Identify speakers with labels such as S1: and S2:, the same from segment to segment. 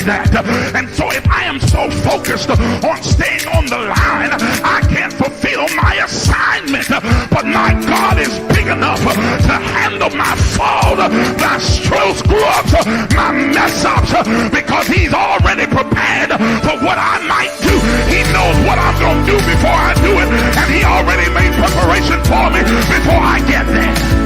S1: that. And so if I am so focused on staying on the line, I can't fulfill my assignment. But my God is big enough to handle my fault, my strokes, grubs, my mess ups, because he's already prepared for what I might do. He knows what I'm going to do before I do it, and he already made preparation for me before I get there.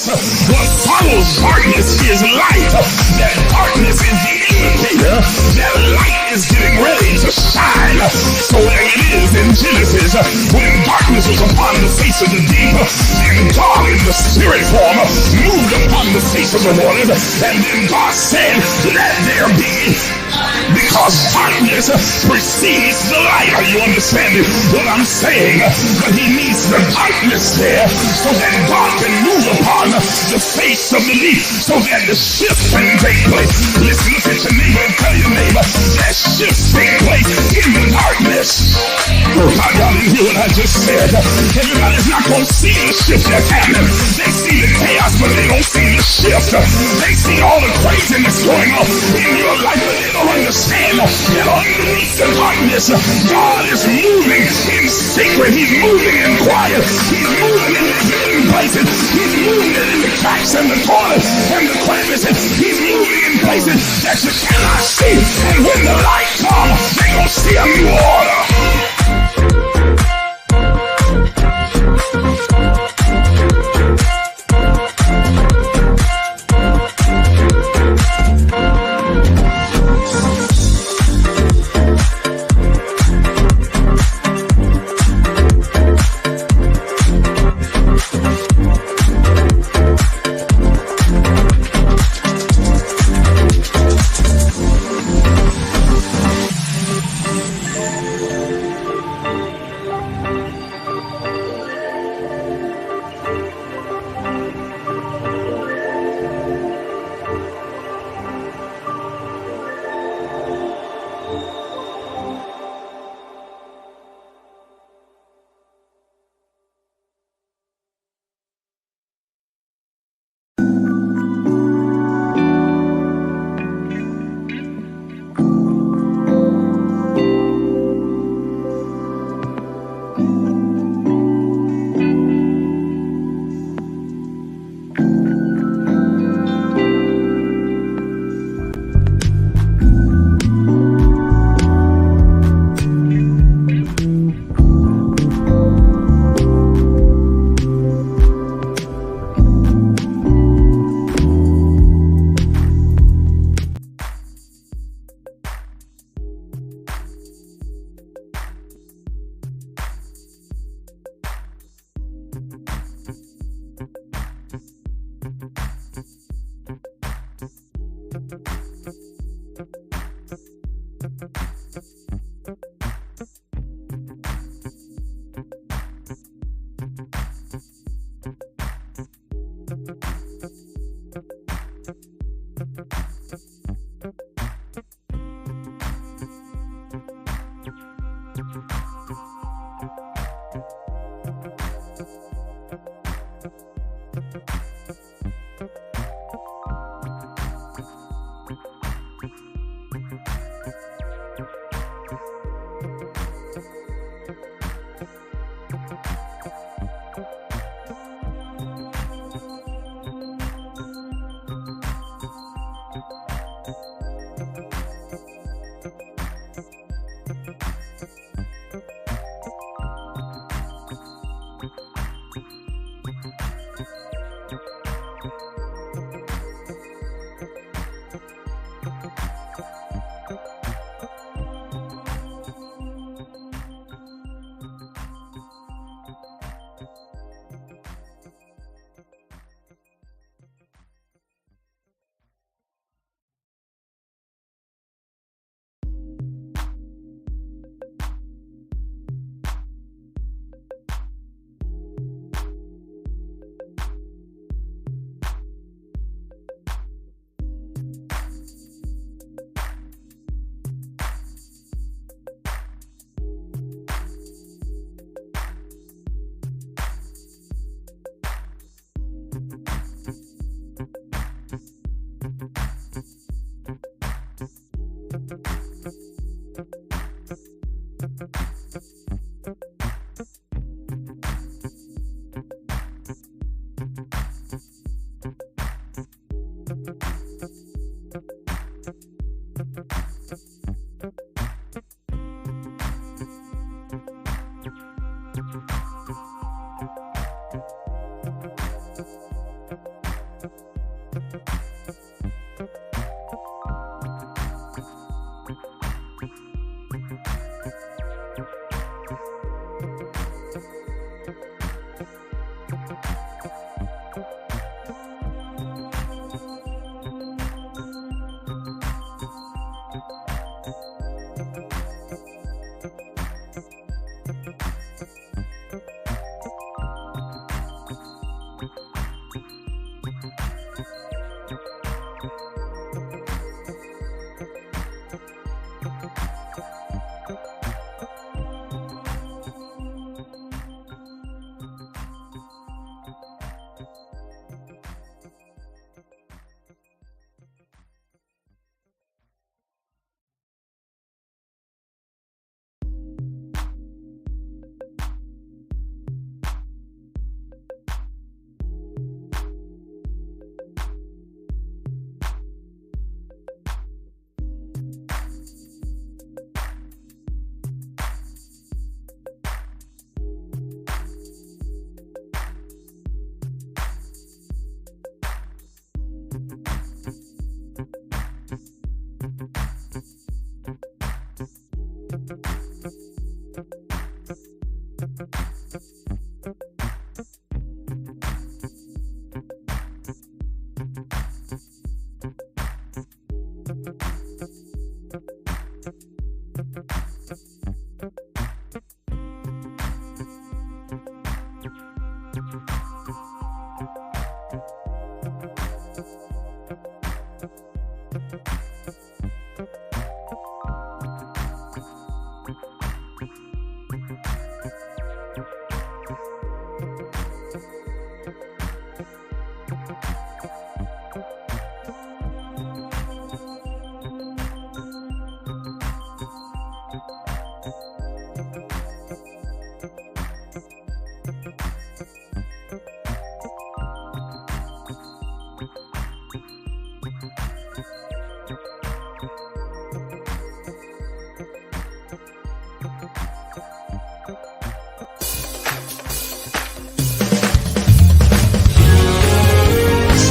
S1: What follows darkness is light. That darkness is the indicator that light is getting ready to shine. So there it is in Genesis, when darkness was upon the face of the deep, and God in the spirit form moved upon the face of the waters, and then God said, let there be. Because darkness precedes the light. Are you understanding what I'm saying? But he needs the darkness there so that God can move upon the face of the deep, so that the shift can take place. Listen, look at your neighbor and tell your neighbor that shift take place in the darkness. Y'all didn't hear what I just said. Everybody's not going to see the shift that's happening. They see the chaos, but they don't see the shift. They see all the craziness going on in your life, but they don't understand that underneath the darkness, God is moving in secret. He's moving in quiet. He's moving in the hidden places. He's moving in the cracks and the corners and the crevices. He's moving in places that you cannot see. And when the light comes, they're going to see a new order.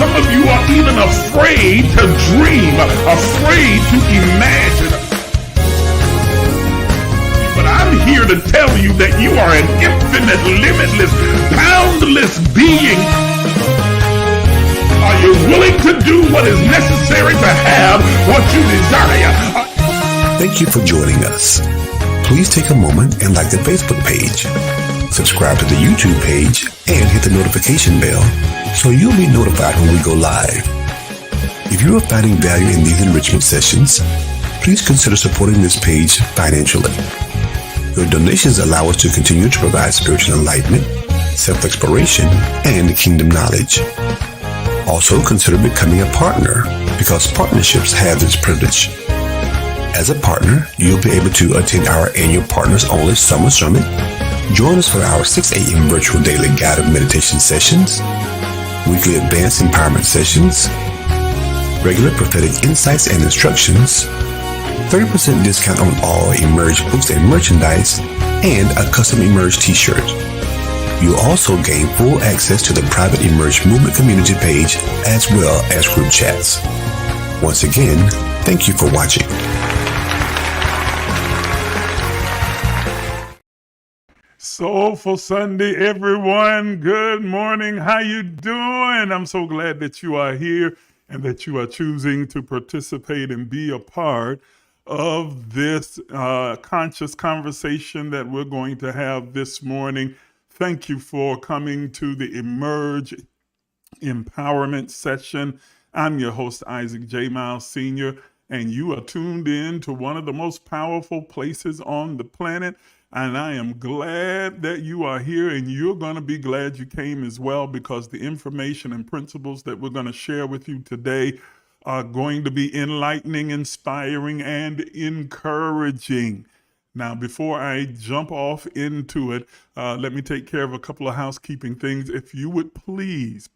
S1: Some of you are even afraid to dream, afraid to imagine. But I'm here to tell you that you are an infinite, limitless, boundless being. Are you willing to do what is necessary to have what you desire?
S2: Thank you for joining us. Please take a moment and like the Facebook page. Subscribe to the YouTube page and hit the notification bell so you'll be notified when we go live. If you are finding value in these enrichment sessions, please consider supporting this page financially. Your donations allow us to continue to provide spiritual enlightenment, self-exploration, and kingdom knowledge. Also, consider becoming a partner because partnerships have this privilege. As a partner, you'll be able to attend our annual Partners Only Summer Summit, join us for our 6 a.m. virtual daily guided meditation sessions, weekly advanced empowerment sessions, regular prophetic insights and instructions, 30% discount on all Emerge books and merchandise, and a custom Emerge t-shirt. You'll also gain full access to the private Emerge Movement community page as well as group chats. Once again, thank you for watching.
S1: Soulful Sunday, everyone. Good morning. How you doing? I'm so glad that you are here and that you are choosing to participate and be a part of this conscious conversation that we're going to have this morning. Thank you for coming to the Emerge Empowerment Session. I'm your host, Isaac J. Miles Sr., and you are tuned in to one of the most powerful places on the planet. And I am glad that you are here, and you're going to be glad you came as well, because the information and principles that we're going to share with you today are going to be enlightening, inspiring, and encouraging. Now, before I jump off into it, let me take care of a couple of housekeeping things. If you would please,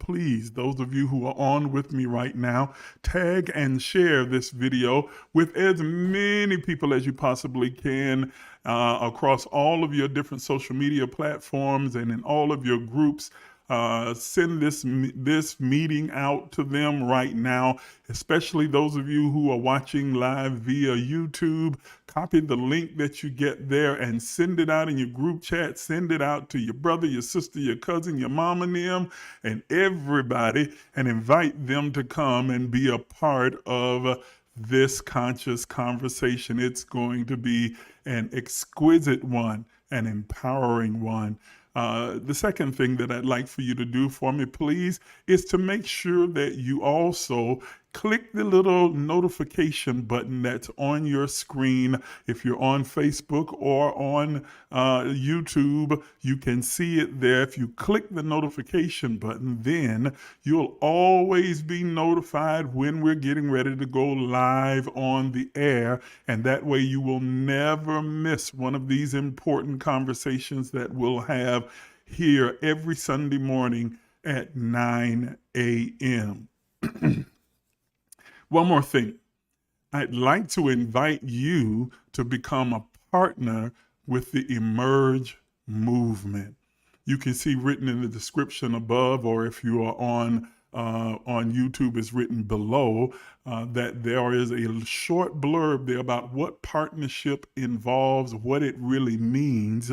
S1: those of you who are on with me right now, tag and share this video with as many people as you possibly can across all of your different social media platforms and in all of your groups. Send this meeting out to them right now, especially those of you who are watching live via YouTube. Copy the link that you get there and send it out in your group chat. Send it out to your brother, your sister, your cousin, your mom and them, and everybody, and invite them to come and be a part of this conscious conversation. It's going to be an exquisite one, an empowering one. The second thing that I'd like for you to do for me, please, is to make sure that you also click the little notification button that's on your screen. If you're on Facebook or on YouTube, you can see it there. If you click the notification button, then you'll always be notified when we're getting ready to go live on the air. And that way you will never miss one of these important conversations that we'll have here every Sunday morning at 9 a.m. One more thing. I'd like to invite you to become a partner with the Emerge movement. You can see written in the description above, or if you are on YouTube, is written below, that there is a short blurb there about what partnership involves, what it really means.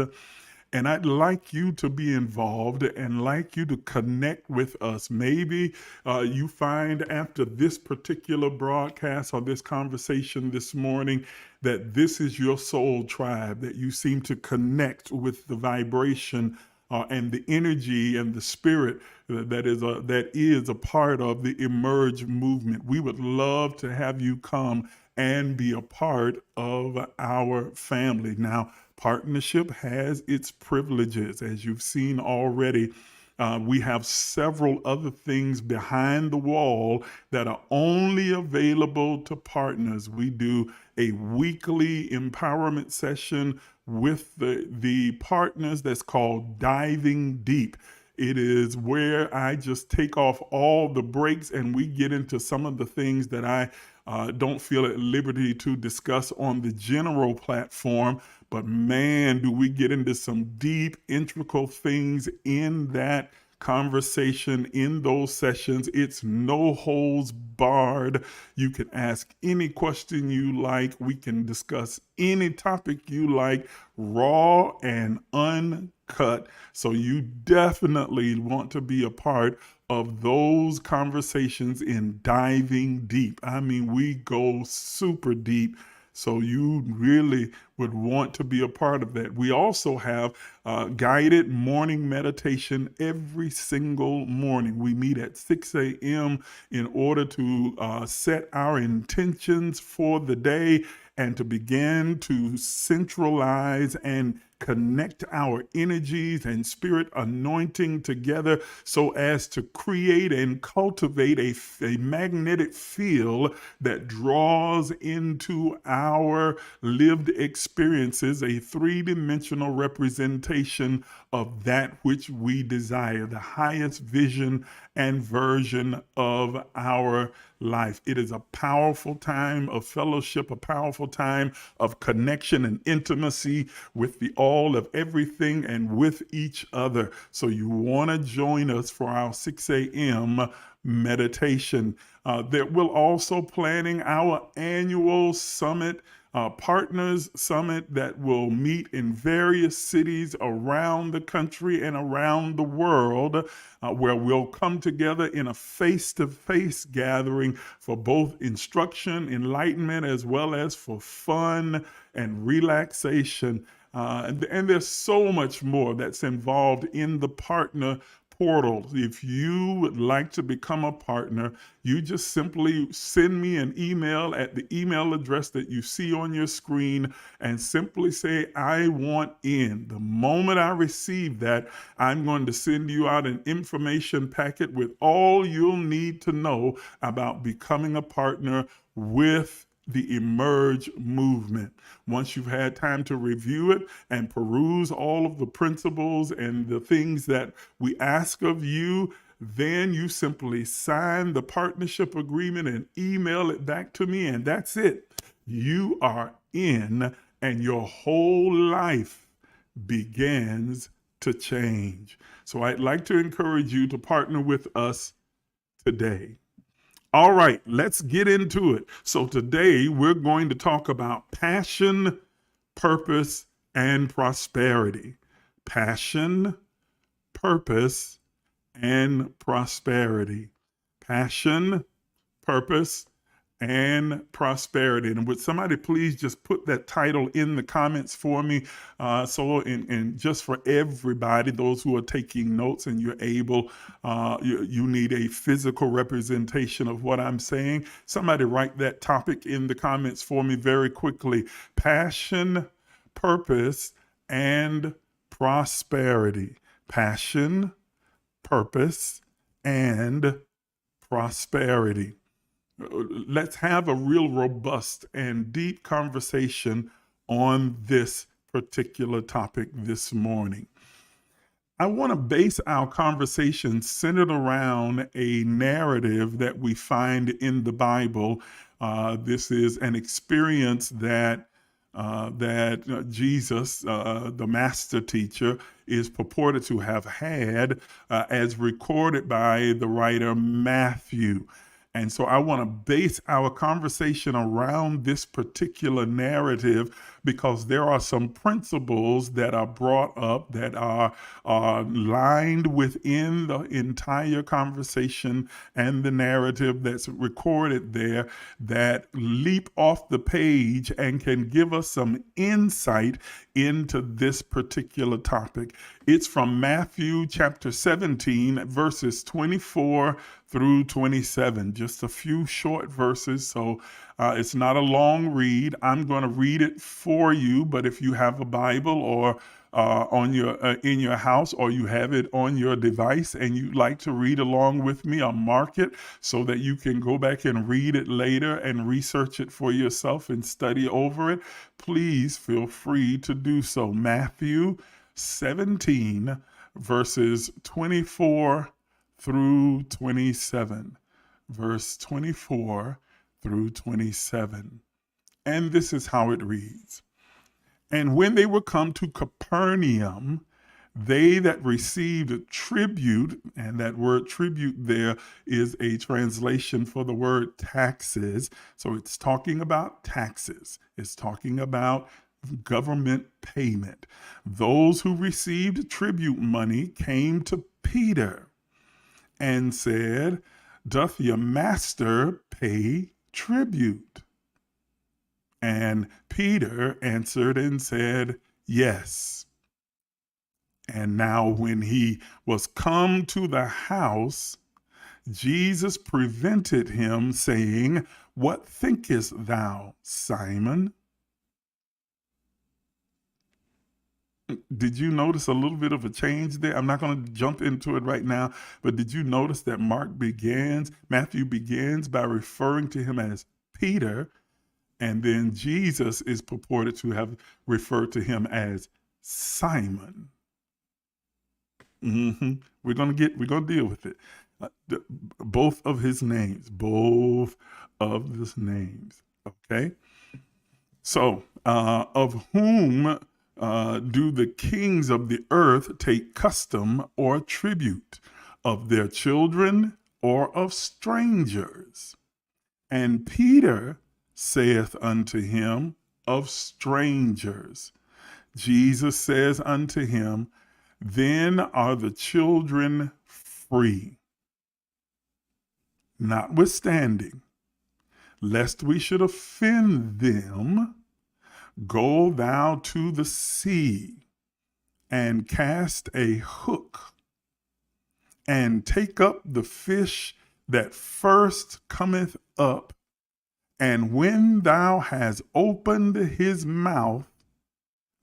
S1: And I'd like you to be involved and like you to connect with us. Maybe you find after this particular broadcast or this conversation this morning that this is your soul tribe, that you seem to connect with the vibration and the energy and the spirit that is a part of the Emerge movement. We would love to have you come and be a part of our family. Now, partnership has its privileges, as you've seen already. We have several other things behind the wall that are only available to partners. We do a weekly empowerment session with the partners that's called Diving Deep. It is where I just take off all the brakes and we get into some of the things that I don't feel at liberty to discuss on the general platform. But man, do we get into some deep, integral things in that conversation, in those sessions. It's no holds barred. You can ask any question you like. We can discuss any topic you like, raw and uncut. So you definitely want to be a part of those conversations in Diving Deep. I mean, we go super deep. So you really would want to be a part of that. We also have guided morning meditation every single morning. We meet at 6 a.m. in order to set our intentions for the day and to begin to centralize and connect our energies and spirit anointing together so as to create and cultivate a magnetic field that draws into our lived experiences a three-dimensional representation of that which we desire, the highest vision and version of our life. It is a powerful time of fellowship, a powerful time of connection and intimacy with the all of everything and with each other. So you want to join us for our 6 a.m. meditation. We're also planning our annual summit, partners summit that will meet in various cities around the country and around the world, where we'll come together in a face-to-face gathering for both instruction, enlightenment, as well as for fun and relaxation. And there's so much more that's involved in the partner portal. If you would like to become a partner, you just simply send me an email at the email address that you see on your screen and simply say, I want in. The moment I receive that, I'm going to send you out an information packet with all you'll need to know about becoming a partner with the Emerge movement. Once you've had time to review it and peruse all of the principles and the things that we ask of you, then you simply sign the partnership agreement and email it back to me, and that's it. You are in, and your whole life begins to change. So I'd like to encourage you to partner with us today. All right, let's get into it. So today we're going to talk about passion, purpose, and prosperity. Passion, purpose, and prosperity. Passion, purpose, and prosperity. And would somebody please just put that title in the comments for me? And just for everybody, those who are taking notes and you're able, you need a physical representation of what I'm saying. Somebody write that topic in the comments for me very quickly. Passion, purpose, and prosperity. Passion, purpose, and prosperity. Let's have a real robust and deep conversation on this particular topic this morning. I want to base our conversation centered around a narrative that we find in the Bible. This is an experience that Jesus, the master teacher, is purported to have had as recorded by the writer Matthew. And so I want to base our conversation around this particular narrative because there are some principles that are brought up that are lined within the entire conversation and the narrative that's recorded there that leap off the page and can give us some insight into this particular topic. It's from Matthew chapter 17, verses 24 through 27, just a few short verses. So it's not a long read. I'm going to read it for you, but if you have a Bible or in your house, or you have it on your device and you'd like to read along with me, I'll mark it so that you can go back and read it later and research it for yourself and study over it. Please feel free to do so. Matthew 17, verses 24 through 27. Verse 24 through 27. And this is how it reads. And when they were come to Capernaum, they that received tribute, and that word tribute there is a translation for the word taxes. So it's talking about taxes. It's talking about government payment. Those who received tribute money came to Peter and said, Doth your master pay tribute? And Peter answered and said, yes. And now when he was come to the house, Jesus prevented him, saying, what thinkest thou, Simon? Did you notice a little bit of a change there? I'm not going to jump into it right now, but did you notice that Matthew begins by referring to him as Peter, and then Jesus is purported to have referred to him as Simon. We're going to deal with it. Both of his names. Okay. So, of whom do the kings of the earth take custom or tribute? Of their children or of strangers? And Peter saith unto him, of strangers. Jesus says unto him, then are the children free. Notwithstanding, lest we should offend them, go thou to the sea and cast a hook and take up the fish that first cometh up. And when thou hast opened his mouth,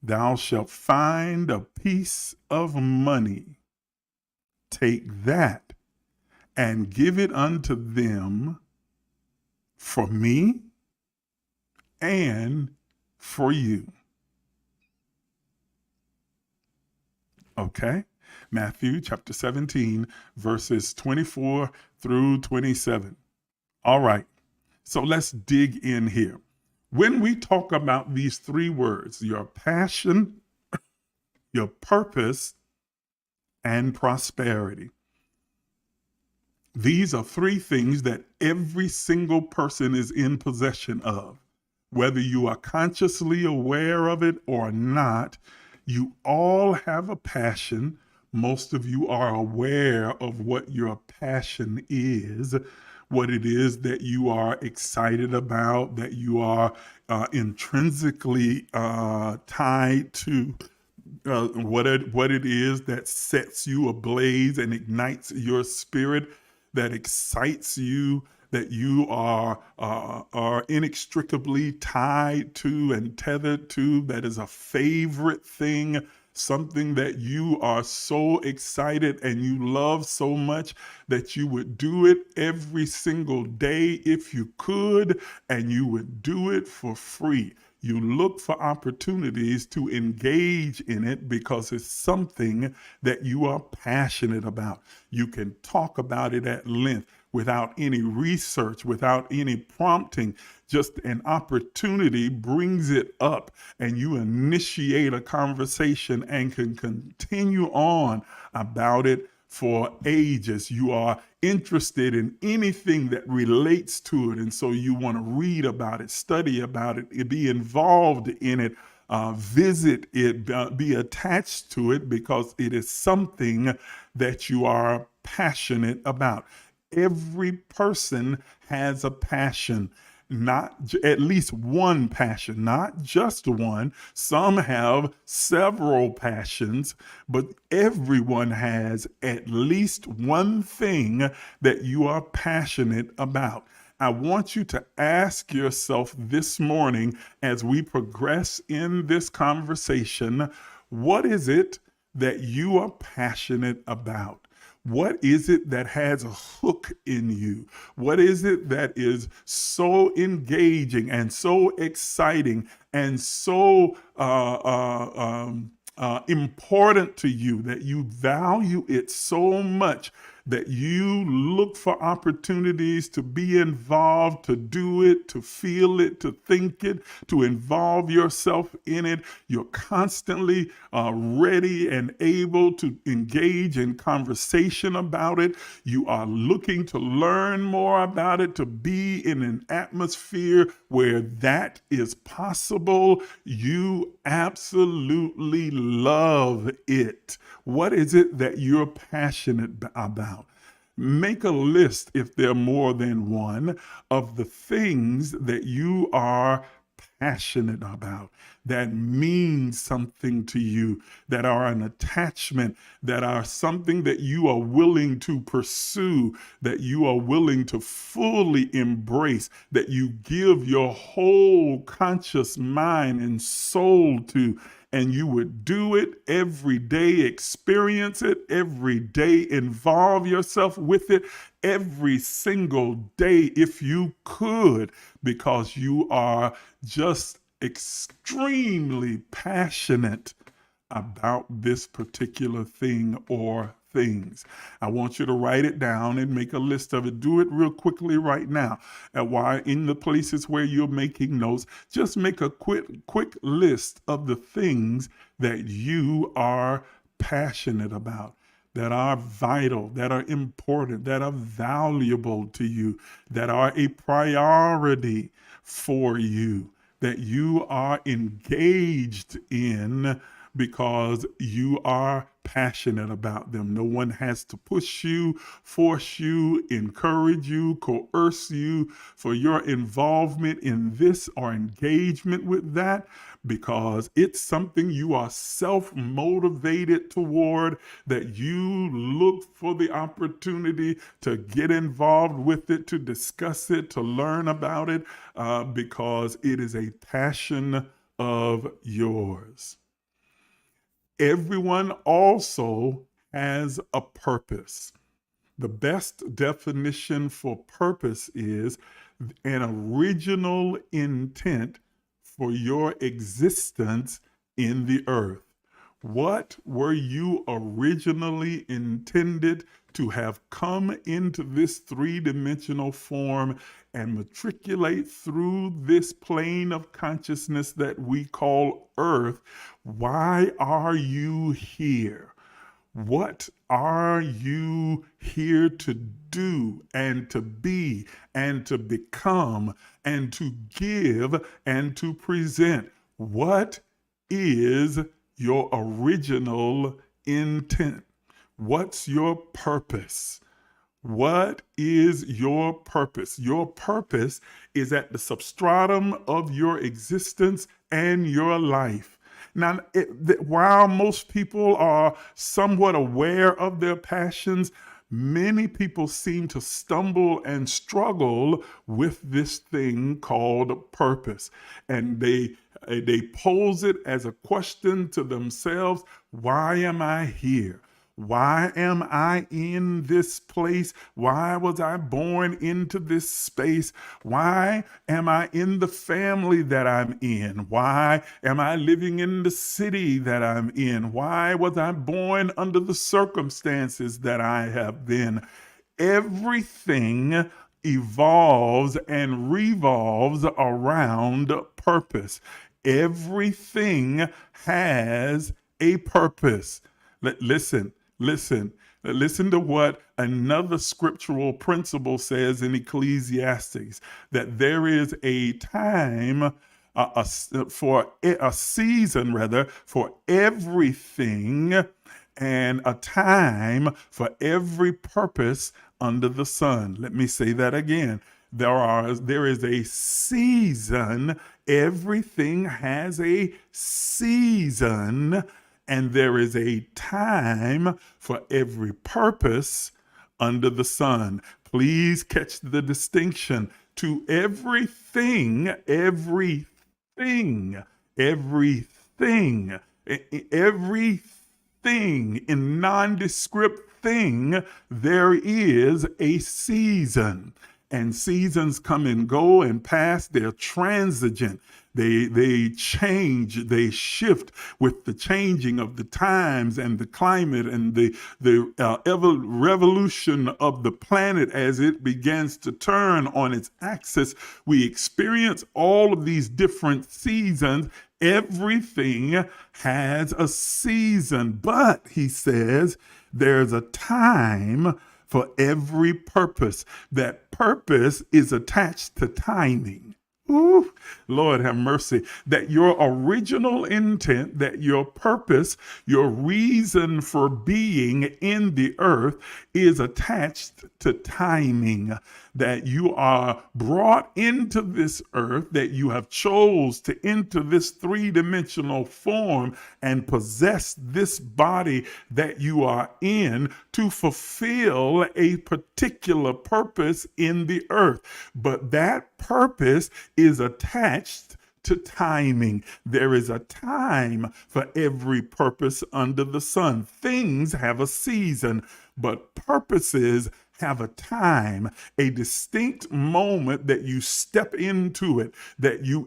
S1: thou shalt find a piece of money. Take that and give it unto them for me and for you. Okay? Matthew chapter 17, verses 24 through 27. All right. So let's dig in here. When we talk about these three words, your passion, your purpose, and prosperity, these are three things that every single person is in possession of. Whether you are consciously aware of it or not, you all have a passion. Most of you are aware of what your passion is, what it is that you are excited about, that you are intrinsically tied to, what it is that sets you ablaze and ignites your spirit, that excites you, that you are inextricably tied to and tethered to, that is a favorite thing, something that you are so excited and you love so much that you would do it every single day if you could, and you would do it for free. You look for opportunities to engage in it because it's something that you are passionate about. You can talk about it at length without any research, without any prompting. Just an opportunity brings it up and you initiate a conversation and can continue on about it for ages. You are interested in anything that relates to it, and so you want to read about it, study about it, be involved in it, visit it, be attached to it, because it is something that you are passionate about. Every person has a passion, not at least one passion, not just one. Some have several passions, but everyone has at least one thing that you are passionate about. I want you to ask yourself this morning as we progress in this conversation, what is it that you are passionate about? What is it that has a hook in you? What is it that is so engaging and so exciting and so important to you that you value it so much that you look for opportunities to be involved, to do it, to feel it, to think it, to involve yourself in it? You're constantly ready and able to engage in conversation about it. You are looking to learn more about it, to be in an atmosphere where that is possible. You absolutely love it. What is it that you're passionate about? Make a list, if there are more than one, of the things that you are passionate about, that mean something to you, that are an attachment, that are something that you are willing to pursue, that you are willing to fully embrace, that you give your whole conscious mind and soul to, and you would do it every day, experience it every day, involve yourself with it every single day if you could, because you are just extremely passionate about this particular thing or things. I want you to write it down and make a list of it. Do it real quickly right now. And while in the places where you're making notes, just make a quick list of the things that you are passionate about, that are vital, that are important, that are valuable to you, that are a priority for you, that you are engaged in because you are passionate about them. No one has to push you, force you, encourage you, coerce you for your involvement in this or engagement with that, because it's something you are self-motivated toward, that you look for the opportunity to get involved with it, to discuss it, to learn about it, because it is a passion of yours. Everyone also has a purpose. The best definition for purpose is an original intent for your existence in the earth. What were you originally intended to have come into this three-dimensional form and matriculate through this plane of consciousness that we call earth? Why are you here? What are you here to do and to be and to become and to give and to present? What is your original intent? What's your purpose? What is your purpose? Your purpose is at the substratum of your existence and your life. Now, while most people are somewhat aware of their passions, many people seem to stumble and struggle with this thing called purpose. And they pose it as a question to themselves: why am I here? Why am I in this place? Why was I born into this space? Why am I in the family that I'm in? Why am I living in the city that I'm in? Why was I born under the circumstances that I have been? Everything evolves and revolves around purpose. Everything has a purpose. Listen to what another scriptural principle says in Ecclesiastes, that there is a time, for a season rather, for everything, and a time for every purpose under the sun. Let me say that again. There is a season. Everything has a season. And there is a time for every purpose under the sun. Please catch the distinction. To everything in nondescript thing, there is a season. And seasons come and go and pass. They're transigent. They change, they shift with the changing of the times and the climate and the revolution of the planet as it begins to turn on its axis. We experience all of these different seasons. Everything has a season, but he says there's a time for every purpose. That purpose is attached to timing. Ooh, Lord have mercy. That your original intent, that your purpose, your reason for being in the earth is attached to timing. That you are brought into this earth, that you have chose to enter this three-dimensional form and possess this body that you are in to fulfill a particular purpose in the earth. But that purpose is attached to timing. There is a time for every purpose under the sun. Things have a season, but purposes have a time, a distinct moment that you step into it, that you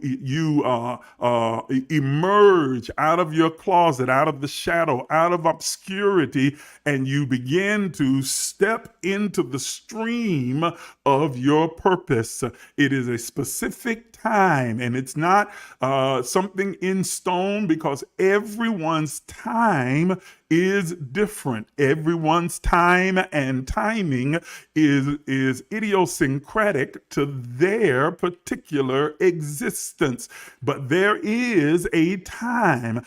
S1: emerge out of your closet, out of the shadow, out of obscurity, and you begin to step into the stream of your purpose. It is a specific time, and it's not something in stone, because everyone's time is different. Everyone's time and timing is idiosyncratic to their particular existence. But there is a time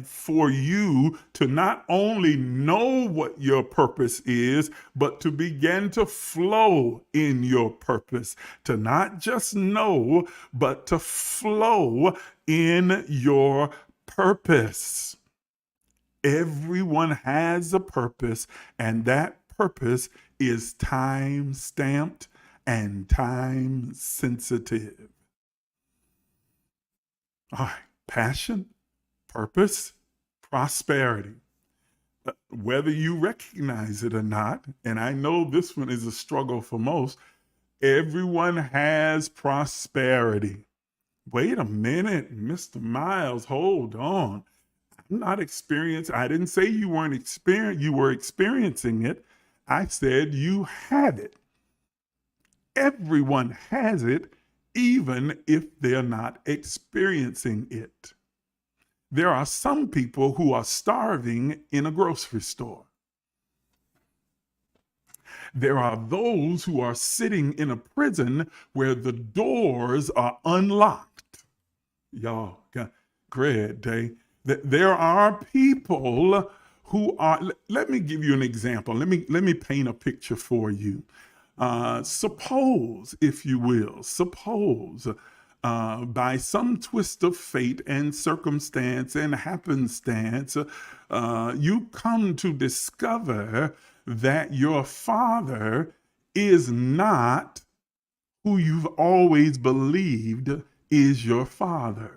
S1: for you to not only know what your purpose is, but to begin to flow in your purpose. To not just know, but to flow in your purpose. Everyone has a purpose, and that purpose is time stamped and time sensitive. All right, passion, purpose, prosperity. Whether you recognize it or not, and I know this one is a struggle for most, everyone has prosperity. Wait a minute, Mr. Miles, hold on. I'm not experiencing. I didn't say you weren't you were experiencing it. I said you had it. Everyone has it, even if they're not experiencing it. There are some people who are starving in a grocery store. There are those who are sitting in a prison where the doors are unlocked. Y'all, great day. There are people who are, let me give you an example. Let me paint a picture for you. Suppose, if you will, by some twist of fate and circumstance and happenstance, you come to discover that your father is not who you've always believed is your father.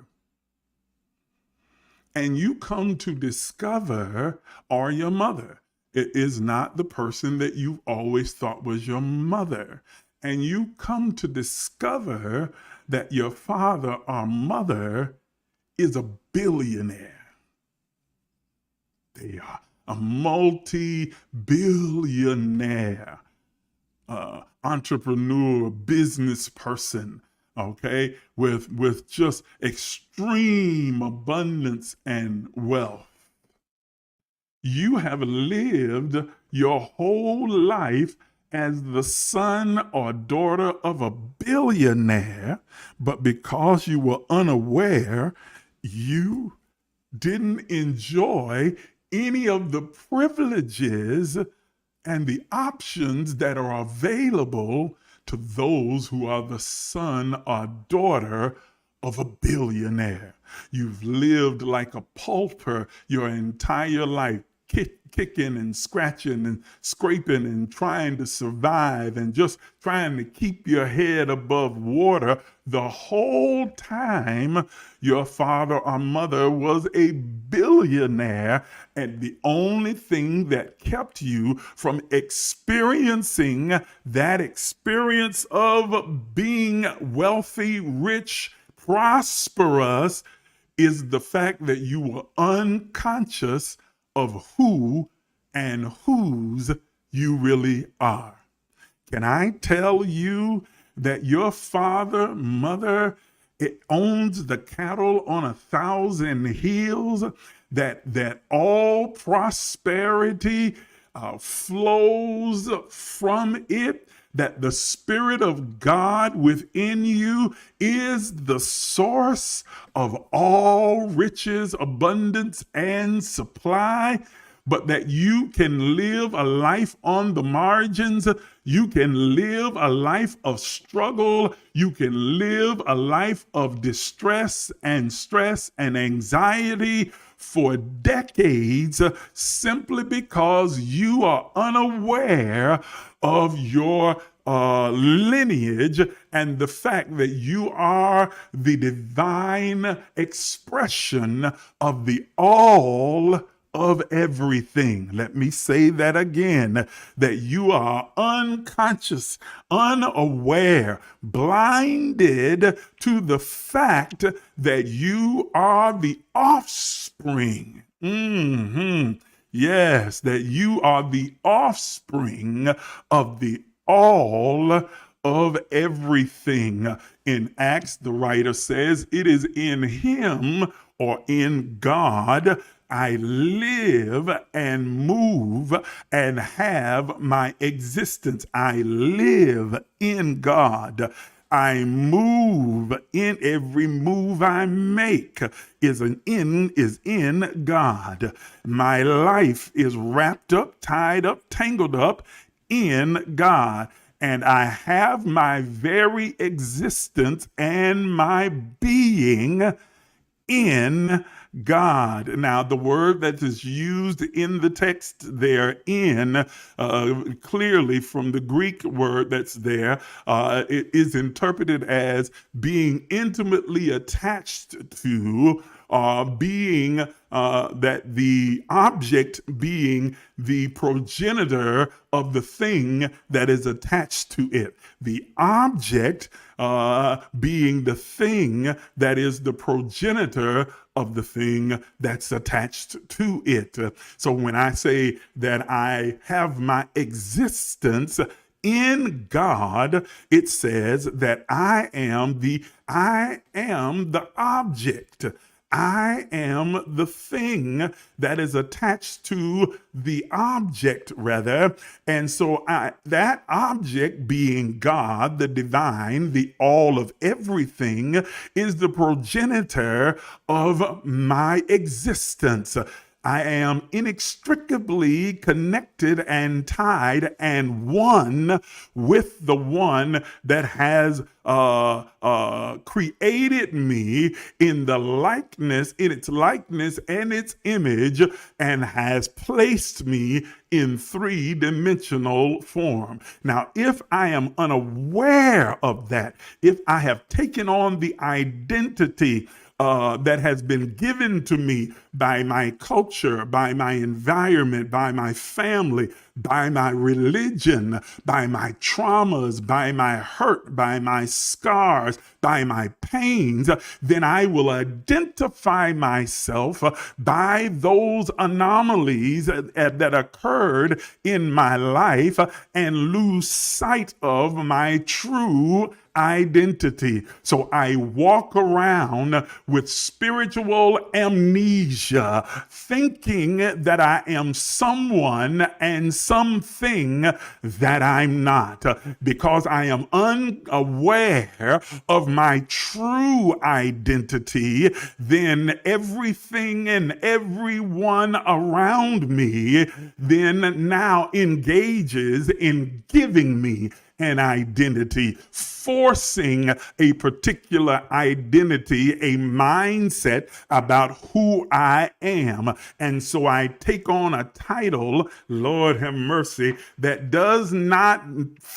S1: And you come to discover, or your mother, it is not the person that you've always thought was your mother. And you come to discover that your father or mother is a billionaire. They are a multi-billionaire entrepreneur, business person, okay, with just extreme abundance and wealth. You have lived your whole life as the son or daughter of a billionaire, but because you were unaware, you didn't enjoy any of the privileges and the options that are available to those who are the son or daughter of a billionaire. You've lived like a pauper your entire life, kicking and scratching and scraping and trying to survive and just trying to keep your head above water the whole time your father or mother was a billionaire, and the only thing that kept you from experiencing that experience of being wealthy, rich, prosperous is the fact that you were unconscious of who and whose you really are. Can I tell you that your father, mother, it owns the cattle on 1,000 hills, that all prosperity flows from it, that the Spirit of God within you is the source of all riches, abundance, and supply, but that you can live a life on the margins. You can live a life of struggle. You can live a life of distress and stress and anxiety for decades simply because you are unaware of your lineage and the fact that you are the divine expression of the all of everything. Let me say that again, that you are unconscious, unaware, blinded to the fact that you are the offspring. Yes, that you are the offspring of the all of everything. In Acts, the writer says, it is in him or in God I live and move and have my existence. I live in God. I move. In every move I make is in God. My life is wrapped up, tied up, tangled up in God. And I have my very existence and my being in God. Now, the word that is used in the text there, in, clearly from the Greek word that's there, it is interpreted as being intimately attached to, being that the object being the progenitor of the thing that is attached to it. The object being the thing that is the progenitor of the thing that's attached to it. So when I say that I have my existence in God, it says that I am the object. I am the thing that is attached to the object, rather. And so that object being God, the divine, the all of everything, is the progenitor of my existence. I am inextricably connected and tied and one with the one that has created me in its likeness and its image, and has placed me in three-dimensional form. Now, if I am unaware of that, if I have taken on the identity that has been given to me by my culture, by my environment, by my family, by my religion, by my traumas, by my hurt, by my scars, by my pains, then I will identify myself by those anomalies that occurred in my life and lose sight of my true identity. So I walk around with spiritual amnesia, thinking that I am someone and something that I'm not, because I am unaware of my true identity. Then everything and everyone around me then now engages in giving me an identity, forcing a particular identity, a mindset about who I am. And so I take on a title, Lord have mercy, that does not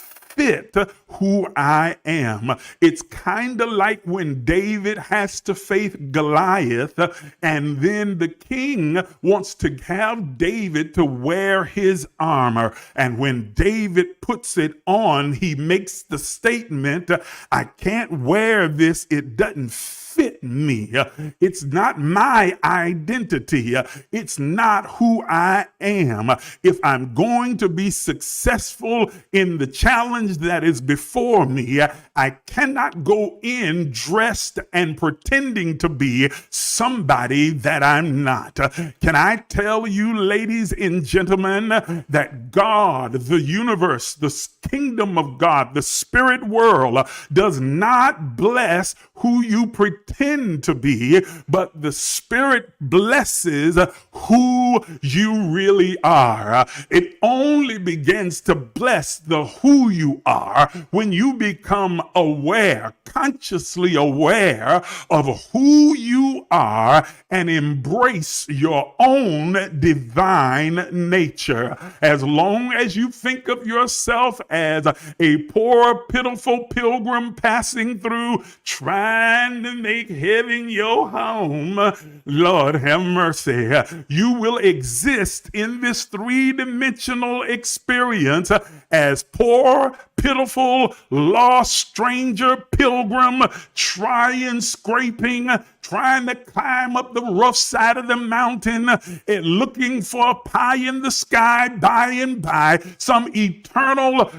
S1: fit who I am. It's kind of like when David has to face Goliath, and then the king wants to have David to wear his armor. And when David puts it on, he makes the statement, I can't wear this. It doesn't fit fit me. It's not my identity. It's not who I am. If I'm going to be successful in the challenge that is before me, I cannot go in dressed and pretending to be somebody that I'm not. Can I tell you, ladies and gentlemen, that God, the universe, the kingdom of God, the spirit world does not bless who you pretend to be, but the spirit blesses who you really are. It only begins to bless the who you are when you become aware, consciously aware of who you are and embrace your own divine nature. As long as you think of yourself as a poor, pitiful pilgrim passing through, trying to make heaven your home, Lord have mercy, you will exist in this three-dimensional experience as poor, pitiful, lost stranger, pilgrim, scraping, trying to climb up the rough side of the mountain and looking for a pie in the sky by and by, some eternal,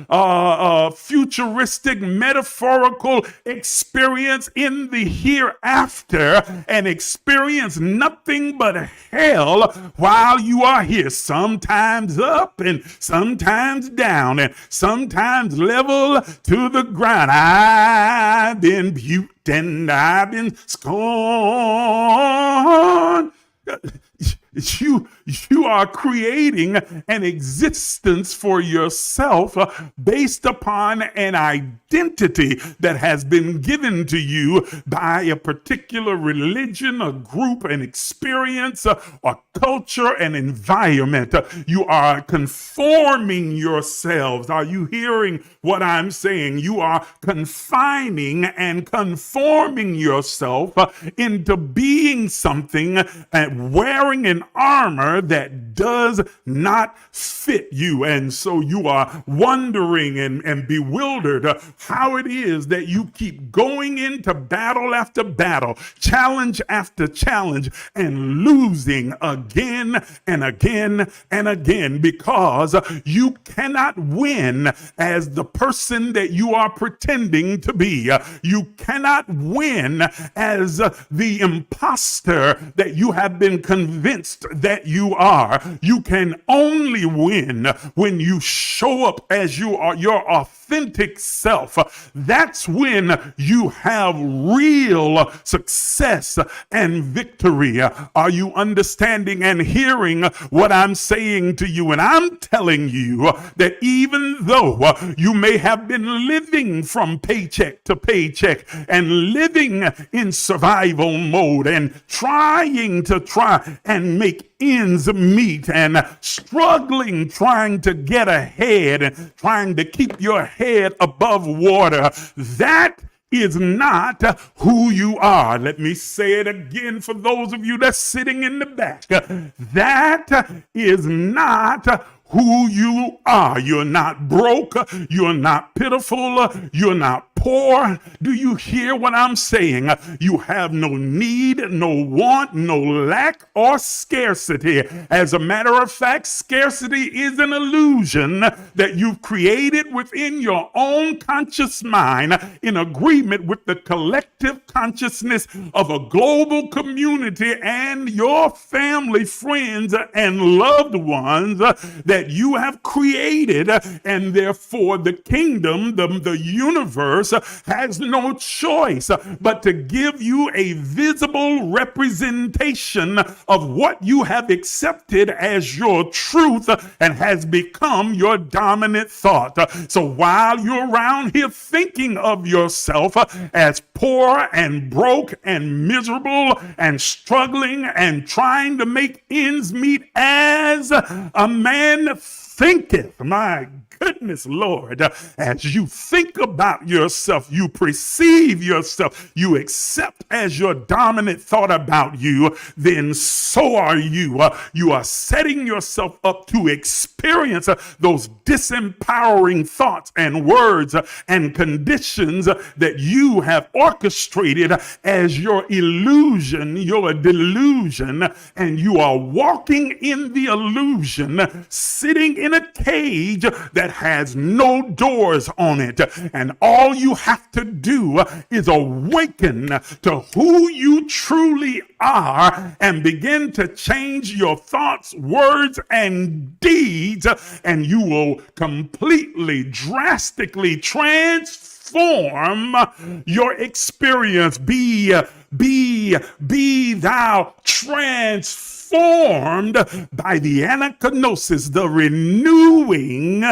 S1: futuristic, metaphorical experience in the hereafter, and experience nothing but hell while you are here, sometimes up and sometimes down and sometimes level to the ground. I've been buked and I've been scorned. You are creating an existence for yourself based upon an identity that has been given to you by a particular religion, a group, an experience, or culture, an environment. You are conforming yourselves. Are you hearing what I'm saying? You are confining and conforming yourself into being something and wearing an armor that does not fit you. And so you are wondering and bewildered how it is that you keep going into battle after battle, challenge after challenge, and losing again and again and again, because you cannot win as the person that you are pretending to be. You cannot win as the imposter that you have been convinced that you are. You can only win when you show up as you are, your authentic self. That's when you have real success and victory. Are you understanding and hearing what I'm saying to you? And I'm telling you that even though you may have been living from paycheck to paycheck and living in survival mode and trying and make ends meet and struggling, trying to get ahead and trying to keep your head above water, that is not who you are. Let me say it again for those of you that's sitting in the back. That is not who you are. You're not broke. You're not pitiful. You're not poor. Do you hear what I'm saying? You have no need, no want, no lack, or scarcity. As a matter of fact, scarcity is an illusion that you've created within your own conscious mind in agreement with the collective consciousness of a global community and your family, friends, and loved ones that you have created, and therefore the kingdom, the universe, has no choice but to give you a visible representation of what you have accepted as your truth and has become your dominant thought. So while you're around here thinking of yourself as poor and broke and miserable and struggling and trying to make ends meet as a man thinketh, my goodness, Lord, as you think about yourself, you perceive yourself, you accept as your dominant thought about you, then so are you. You are setting yourself up to experience those disempowering thoughts and words and conditions that you have orchestrated as your illusion, your delusion, and you are walking in the illusion, sitting in a cage that has no doors on it. And all you have to do is awaken to who you truly are and begin to change your thoughts, words, and deeds, and you will completely, drastically transform your experience. Be thou transformed by the anachronosis, the renewing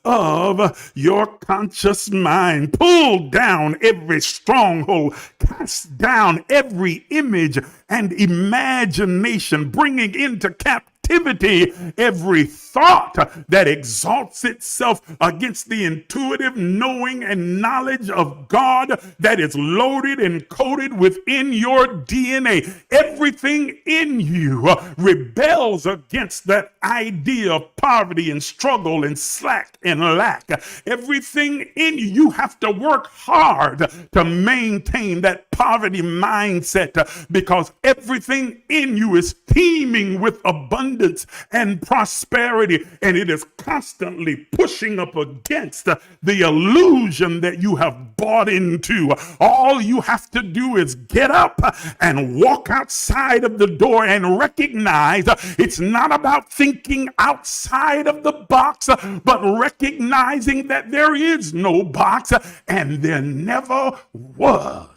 S1: of your conscious mind. Pull down every stronghold, cast down every image and imagination, bringing into captivity every thought that exalts itself against the intuitive knowing and knowledge of God that is loaded and coded within your DNA. Everything in you rebels against that idea of poverty and struggle and slack and lack. Everything in you, you have to work hard to maintain that poverty mindset, because everything in you is teeming with abundance and prosperity, and it is constantly pushing up against the illusion that you have bought into. All you have to do is get up and walk outside of the door and recognize it's not about thinking outside of the box, but recognizing that there is no box and there never was.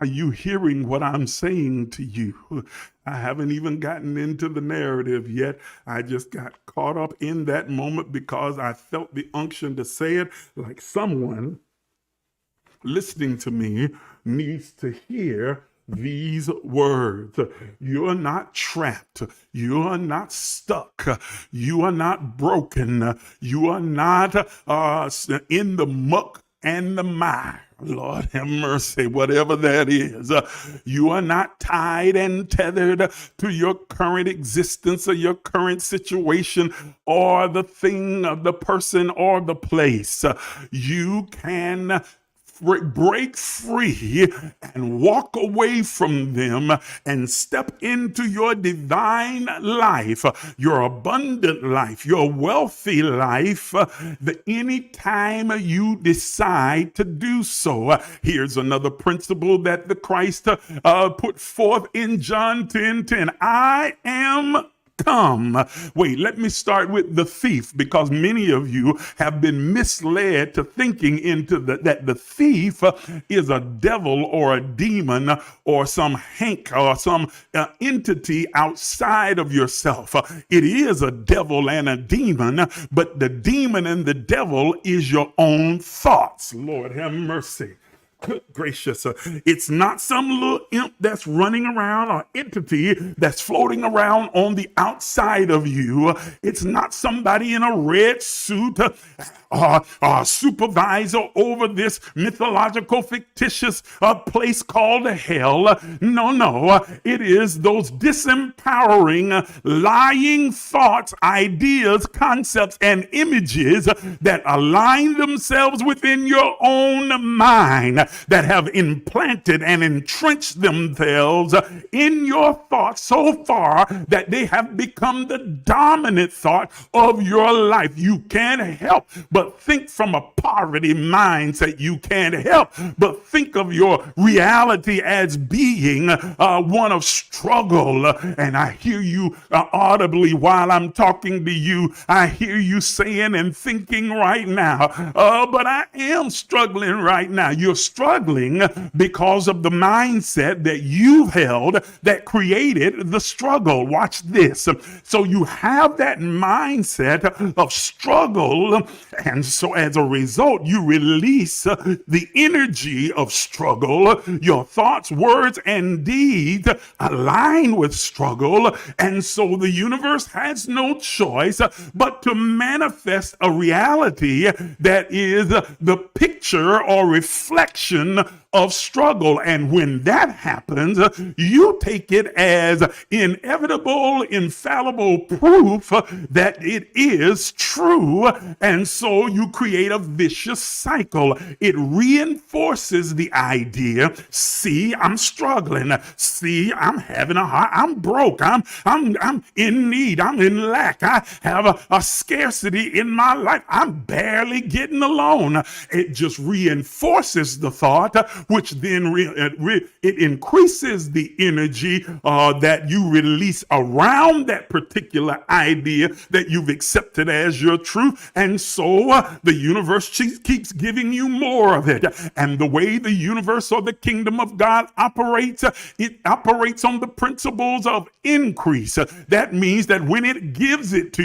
S1: Are you hearing what I'm saying to you? I haven't even gotten into the narrative yet. I just got caught up in that moment because I felt the unction to say it, like someone listening to me needs to hear these words. You are not trapped. You are not stuck. You are not broken. You are not in the muck and the mire. Lord have mercy, whatever that is. You are not tied and tethered to your current existence or your current situation or the thing, or the person, or the place. You can break free and walk away from them and step into your divine life, your abundant life, your wealthy life, anytime you decide to do so. Here's another principle that the Christ put forth in John 10:10. I am come. Wait, let me start with the thief, because many of you have been misled to thinking into that the thief is a devil or a demon or some hank or some entity outside of yourself. It is a devil and a demon, but the demon and the devil is your own thoughts. Lord have mercy. Good gracious. It's not some little imp that's running around or entity that's floating around on the outside of you. It's not somebody in a red suit or supervisor over this mythological, fictitious place called hell. No. It is those disempowering, lying thoughts, ideas, concepts, and images that align themselves within your own mind, that have implanted and entrenched themselves in your thoughts so far that they have become the dominant thought of your life. You can't help but think from a poverty mindset. You can't help but think of your reality as being one of struggle. And I hear you audibly while I'm talking to you. I hear you saying and thinking right now, but I am struggling right now. You're struggling because of the mindset that you've held that created the struggle. Watch this. So you have that mindset of struggle And so as a result, you release the energy of struggle. Your thoughts, words, and deeds align with struggle. And so the universe has no choice but to manifest a reality that is the picture or reflection of struggle. And when that happens, you take it as inevitable, infallible proof that it is true. And so you create a vicious cycle. It reinforces the idea, see, I'm struggling. See, I'm having a hard, I'm broke. I'm in need. I'm in lack. I have a scarcity in my life. I'm barely getting along. It just reinforces the thought, which then it increases the energy that you release around that particular idea that you've accepted as your truth. And so the universe keeps giving you more of it. And the way the universe or the kingdom of God operates, it operates on the principles of increase. That means that when it gives it to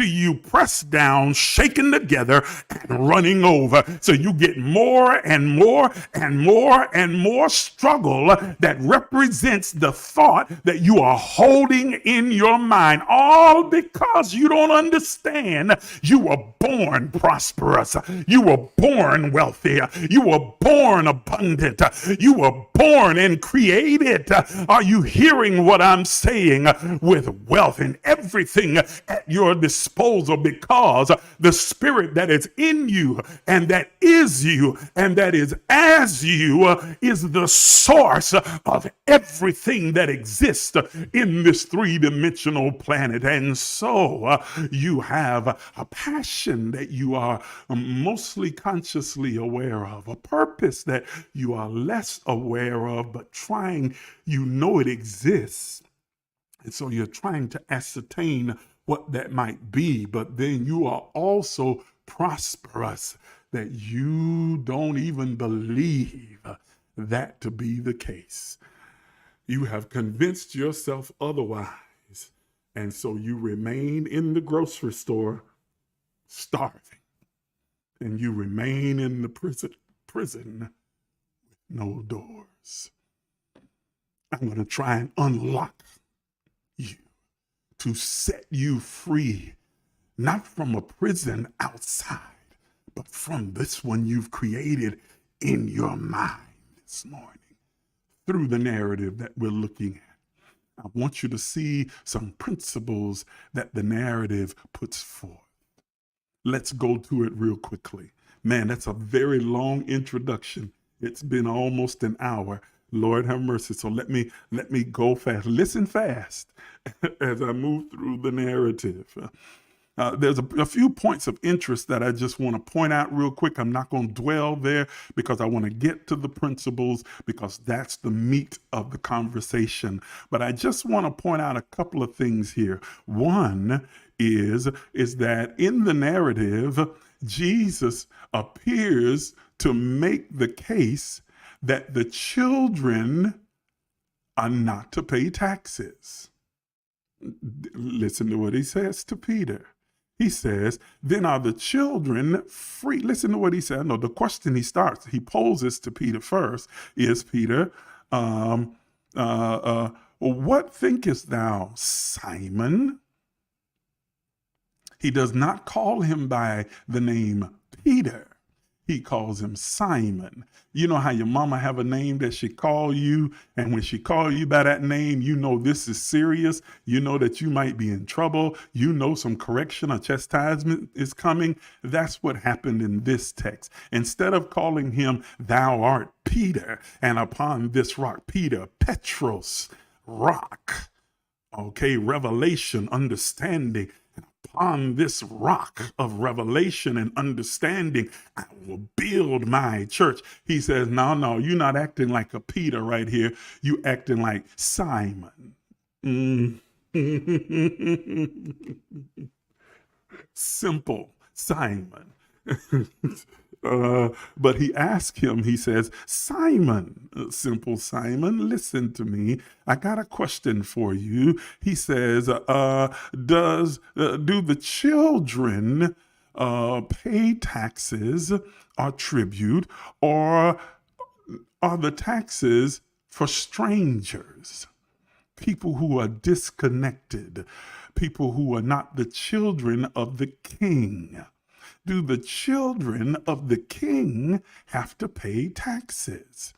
S1: you pressed down, shaken together, and running over. So you get more and more and more and more struggle that represents the thought that you are holding in your mind, all because you don't understand you were born prosperous. You were born wealthy. You were born abundant. You were born and created. Are you hearing what I'm saying? With wealth and everything at your disposal, because the spirit that is in you and that is you and that is as you is the source of everything that exists in this three-dimensional planet. And so you have a passion that you are mostly consciously aware of, a purpose that you are less aware of, but you know it exists. And so you're trying to ascertain what that might be, but then you are also prosperous that you don't even believe that to be the case. You have convinced yourself otherwise. And so you remain in the grocery store starving. And you remain in the prison with no doors. I'm going to try and unlock you to set you free, not from a prison outside, but from this one you've created in your mind this morning through the narrative that we're looking at. I want you to see some principles that the narrative puts forth. Let's go to it real quickly. Man, that's a very long introduction. It's been almost an hour. Lord have mercy. So let me go fast. Listen fast as I move through the narrative. There's a few points of interest that I just want to point out real quick. I'm not going to dwell there because I want to get to the principles, because that's the meat of the conversation. But I just want to point out a couple of things here. One is that in the narrative, Jesus appears to make the case that the children are not to pay taxes. Listen to what he says to Peter. He says, then are the children free? Listen to what he said. No, the question he poses to Peter first is, Peter, what thinkest thou, Simon? He does not call him by the name Peter. He calls him Simon. You know how your mama have a name that she call you, and when she call you by that name, you know this is serious. You know that you might be in trouble. You know some correction or chastisement is coming. That's what happened in this text. Instead of calling him, thou art Peter, and upon this rock, Peter, Petros, rock. Okay, revelation, understanding. On this rock of revelation and understanding, I will build my church. He says, no, you're not acting like a Peter right here. You acting like Simon. Simple Simon. But he asked him, he says, Simon, simple Simon, listen to me. I got a question for you. He says, do the children pay taxes or tribute, or are the taxes for strangers, people who are disconnected, people who are not the children of the king? Do the children of the king have to pay taxes?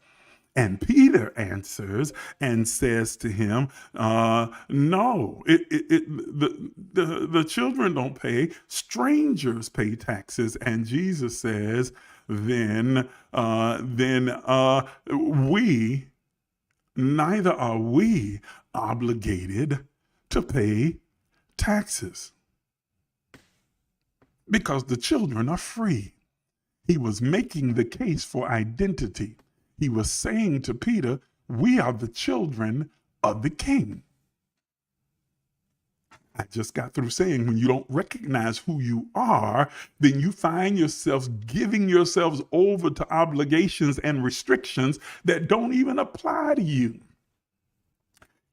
S1: And Peter answers and says to him, no, the children don't pay, strangers pay taxes. And Jesus says, then neither are we obligated to pay taxes, because the children are free. He was making the case for identity. He was saying to Peter, we are the children of the king. I just got through saying, when you don't recognize who you are, then you find yourselves giving yourselves over to obligations and restrictions that don't even apply to you.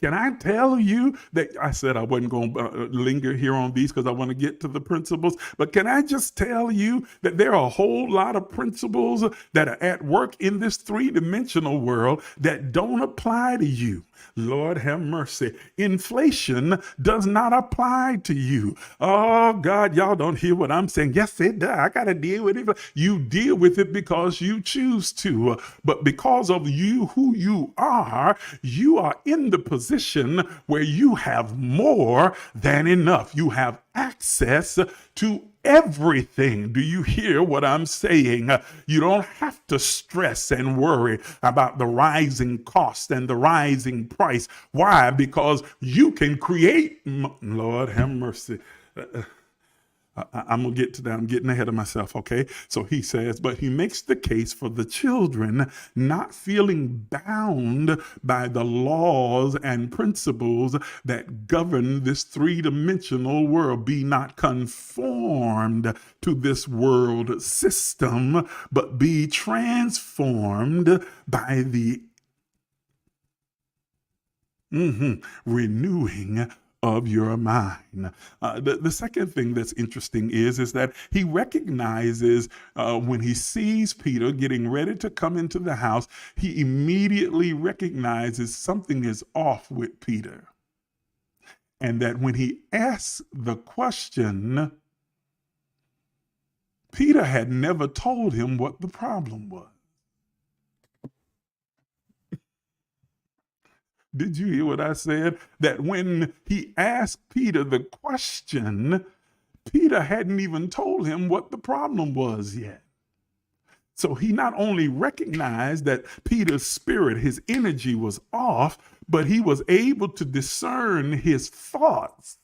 S1: Can I tell you that I said I wasn't going to linger here on these because I want to get to the principles, but can I just tell you that there are a whole lot of principles that are at work in this three-dimensional world that don't apply to you? Lord have mercy. Inflation does not apply to you. Oh God, y'all don't hear what I'm saying. Yes, it does. I got to deal with it. You deal with it because you choose to, but because of you, who you are in the position where you have more than enough. You have access to everything. Do you hear what I'm saying? You don't have to stress and worry about the rising cost and the rising price. Why? Because you can create. Lord have mercy. I'm going to get to that. I'm getting ahead of myself, okay? So he says, but he makes the case for the children not feeling bound by the laws and principles that govern this three-dimensional world. Be not conformed to this world system, but be transformed by the renewing of your mind. The second thing that's interesting is that he recognizes when he sees Peter getting ready to come into the house, he immediately recognizes something is off with Peter. And that when he asks the question, Peter had never told him what the problem was. Did you hear what I said? That when he asked Peter the question, Peter hadn't even told him what the problem was yet. So he not only recognized that Peter's spirit, his energy was off, but he was able to discern his thoughts.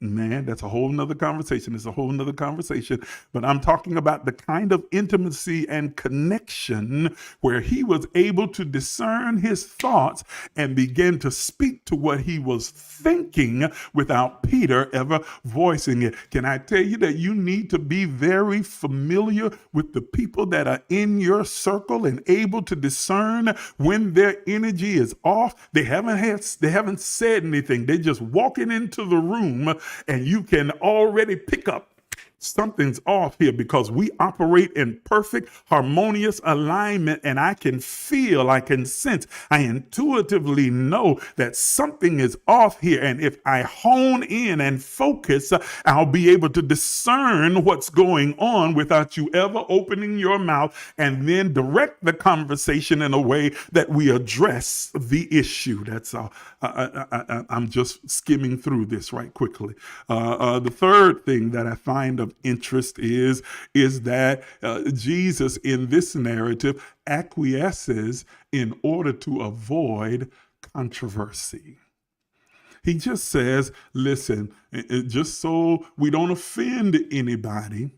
S1: Man, that's a whole nother conversation. It's a whole nother conversation. But I'm talking about the kind of intimacy and connection where he was able to discern his thoughts and begin to speak to what he was thinking without Peter ever voicing it. Can I tell you that you need to be very familiar with the people that are in your circle and able to discern when their energy is off? They haven't said anything. They're just walking into the room, and you can already pick up something's off here, because we operate in perfect harmonious alignment, and I can feel, I can sense, I intuitively know that something is off here. And if I hone in and focus, I'll be able to discern what's going on without you ever opening your mouth, and then direct the conversation in a way that we address the issue. That's all. I'm just skimming through this right quickly. The third thing that I find of interest is that Jesus in this narrative acquiesces in order to avoid controversy. He just says, listen, just so we don't offend anybody,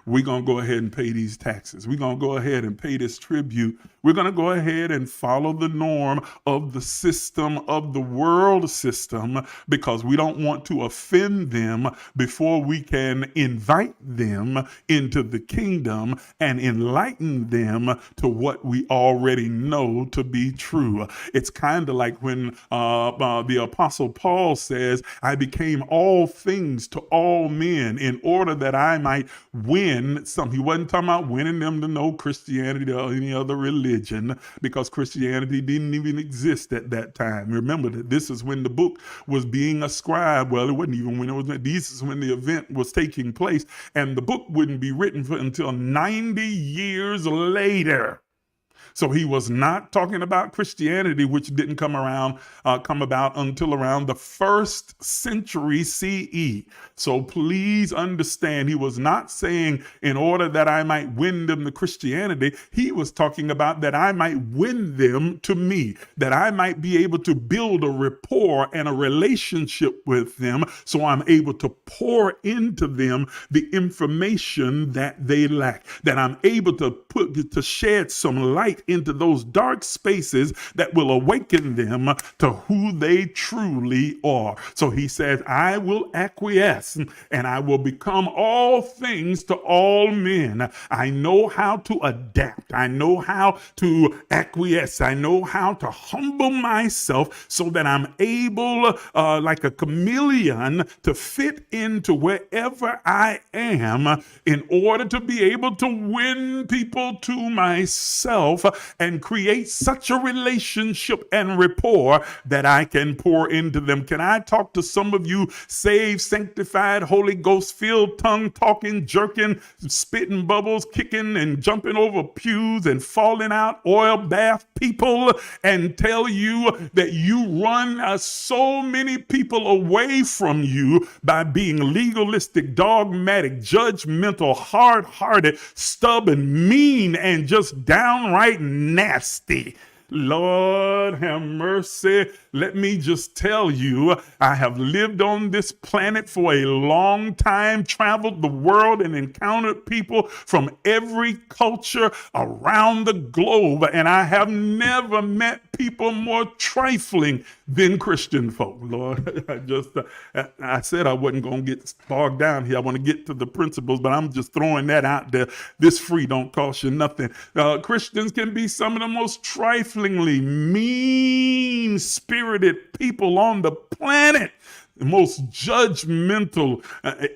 S1: We're going to go ahead and pay these taxes. We're going to go ahead and pay this tribute. We're going to go ahead and follow the norm of the system, of the world system, because we don't want to offend them before we can invite them into the kingdom and enlighten them to what we already know to be true. It's kind of like when the Apostle Paul says, I became all things to all men in order that I might win some. He wasn't talking about winning them to know Christianity or any other religion, because Christianity didn't even exist at that time. Remember that this is when the book was being ascribed. Well, it wasn't even when it was. This is when the event was taking place, and the book wouldn't be written until 90 years later. So he was not talking about Christianity, which didn't come about until around the 1st century CE. So please understand, he was not saying in order that I might win them to Christianity. He was talking about that I might win them to me, that I might be able to build a rapport and a relationship with them, so I'm able to pour into them the information that they lack, that I'm able to shed some light into those dark spaces that will awaken them to who they truly are. So he says, I will acquiesce and I will become all things to all men. I know how to adapt. I know how to acquiesce. I know how to humble myself so that I'm able, like a chameleon, to fit into wherever I am in order to be able to win people to myself and create such a relationship and rapport that I can pour into them. Can I talk to some of you saved, sanctified, Holy Ghost filled, tongue talking, jerking, spitting bubbles, kicking and jumping over pews and falling out oil bath people, and tell you that you run so many people away from you by being legalistic, dogmatic, judgmental, hard-hearted, stubborn, mean, and just downright nasty? Lord have mercy. Let me just tell you, I have lived on this planet for a long time, traveled the world and encountered people from every culture around the globe, and I have never met people more trifling than Christian folk. Lord, I said I wasn't going to get bogged down here. I want to get to the principles, but I'm just throwing that out there. This free don't cost you nothing. Christians can be some of the most triflingly mean-spirited people on the planet. The most judgmental.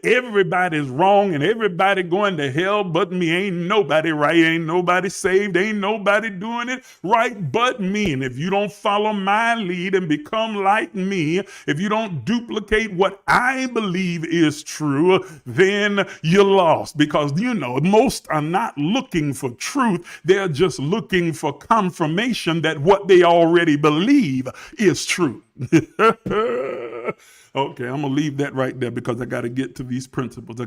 S1: Everybody's wrong and everybody going to hell but me. Ain't nobody right. Ain't nobody saved. Ain't nobody doing it right but me. And if you don't follow my lead and become like me, if you don't duplicate what I believe is true, then you're lost. Because, most are not looking for truth. They're just looking for confirmation that what they already believe is true. Okay, I'm going to leave that right there because I got to get to these principles.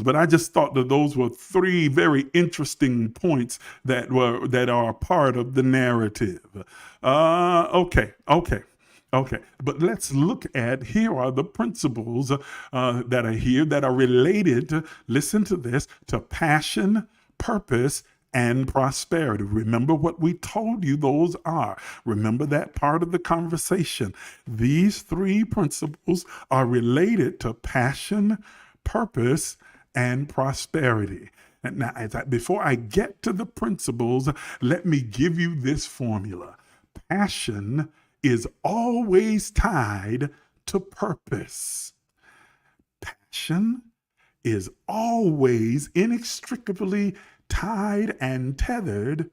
S1: But I just thought that those were three very interesting points that are part of the narrative. Okay. But let's look at, here are the principles that are here that are related, listen to this, to passion, purpose, and prosperity. Remember what we told you those are. Remember that part of the conversation. These three principles are related to passion, purpose, and prosperity. And now, before I get to the principles, let me give you this formula. Passion is always tied to purpose. Passion is always inextricably tied and tethered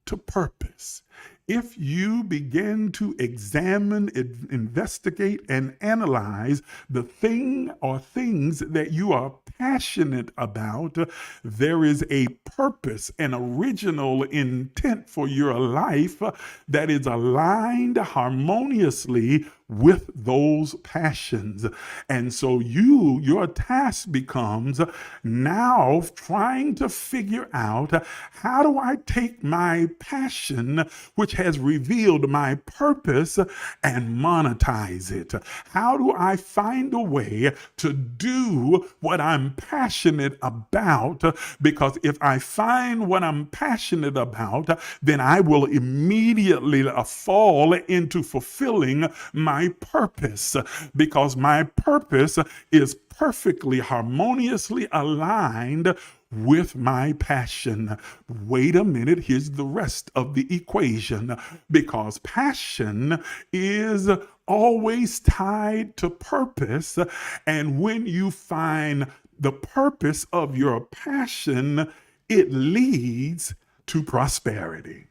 S1: to purpose. If you begin to examine, investigate, and analyze the thing or things that you are passionate about, there is a purpose, an original intent for your life that is aligned harmoniously with those passions. And so your task becomes now trying to figure out, how do I take my passion which has revealed my purpose and monetize it. How do I find a way to do what I'm passionate about? Because if I find what I'm passionate about, then I will immediately fall into fulfilling my purpose, because my purpose is perfectly harmoniously aligned with my passion. Wait a minute, here's the rest of the equation. Because passion is always tied to purpose, and when you find the purpose of your passion, it leads to prosperity.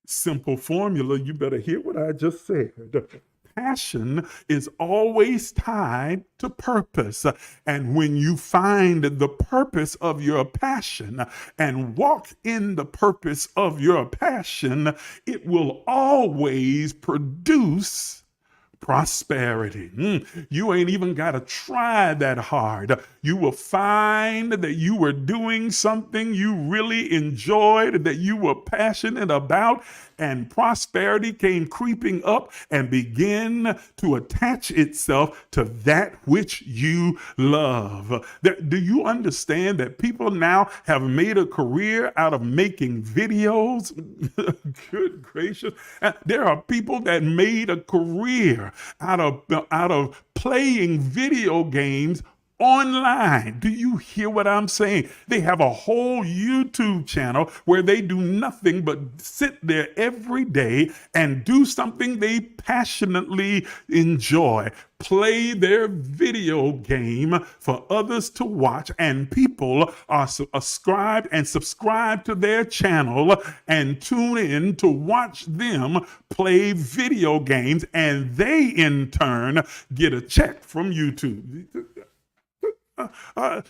S1: Simple formula, you better hear what I just said. Passion is always tied to purpose. And when you find the purpose of your passion and walk in the purpose of your passion, it will always produce prosperity. You ain't even got to try that hard. You will find that you were doing something you really enjoyed, that you were passionate about, and prosperity came creeping up and began to attach itself to that which you love. Do you understand that people now have made a career out of making videos? Good gracious. There are people that made a career out of playing video games online. Do you hear what I'm saying? They have a whole YouTube channel where they do nothing but sit there every day and do something they passionately enjoy. Play their video game for others to watch, and people are subscribed to their channel and tune in to watch them play video games, and they in turn get a check from YouTube.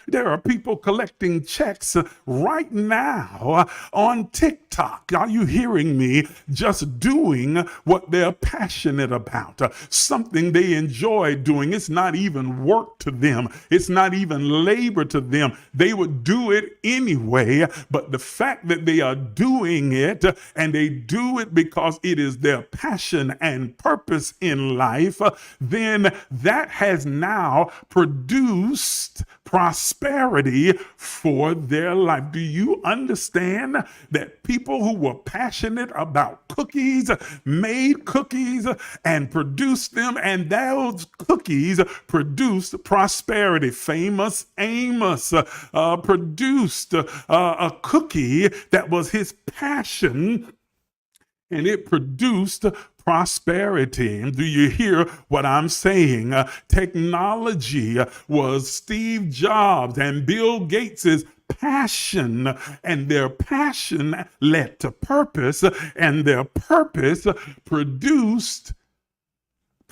S1: There are people collecting checks right now on TikTok. Are you hearing me? Just doing what they're passionate about, something they enjoy doing. It's not even work to them. It's not even labor to them. They would do it anyway, but the fact that they are doing it, and they do it because it is their passion and purpose in life, then that has now produced prosperity for their life. Do you understand that people who were passionate about cookies made cookies and produced them, and those cookies produced prosperity? Famous Amos produced a cookie that was his passion, and it produced prosperity. Do you hear what I'm saying? Technology was Steve Jobs and Bill Gates's passion, and their passion led to purpose, and their purpose produced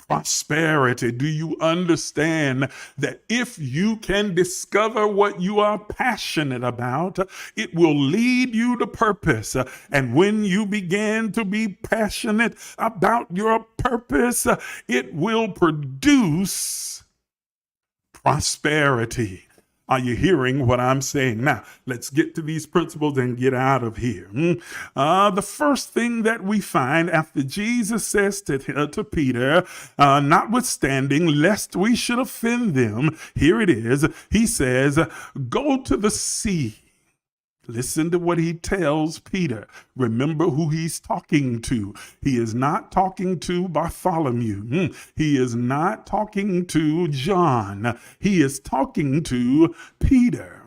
S1: prosperity. Do you understand that if you can discover what you are passionate about, it will lead you to purpose? And when you begin to be passionate about your purpose, it will produce prosperity. Are you hearing what I'm saying? Now, let's get to these principles and get out of here. The first thing that we find after Jesus says to Peter, notwithstanding, lest we should offend them, here it is. He says, go to the sea. Listen to what he tells Peter. Remember who he's talking to. He is not talking to Bartholomew. He is not talking to John. He is talking to Peter.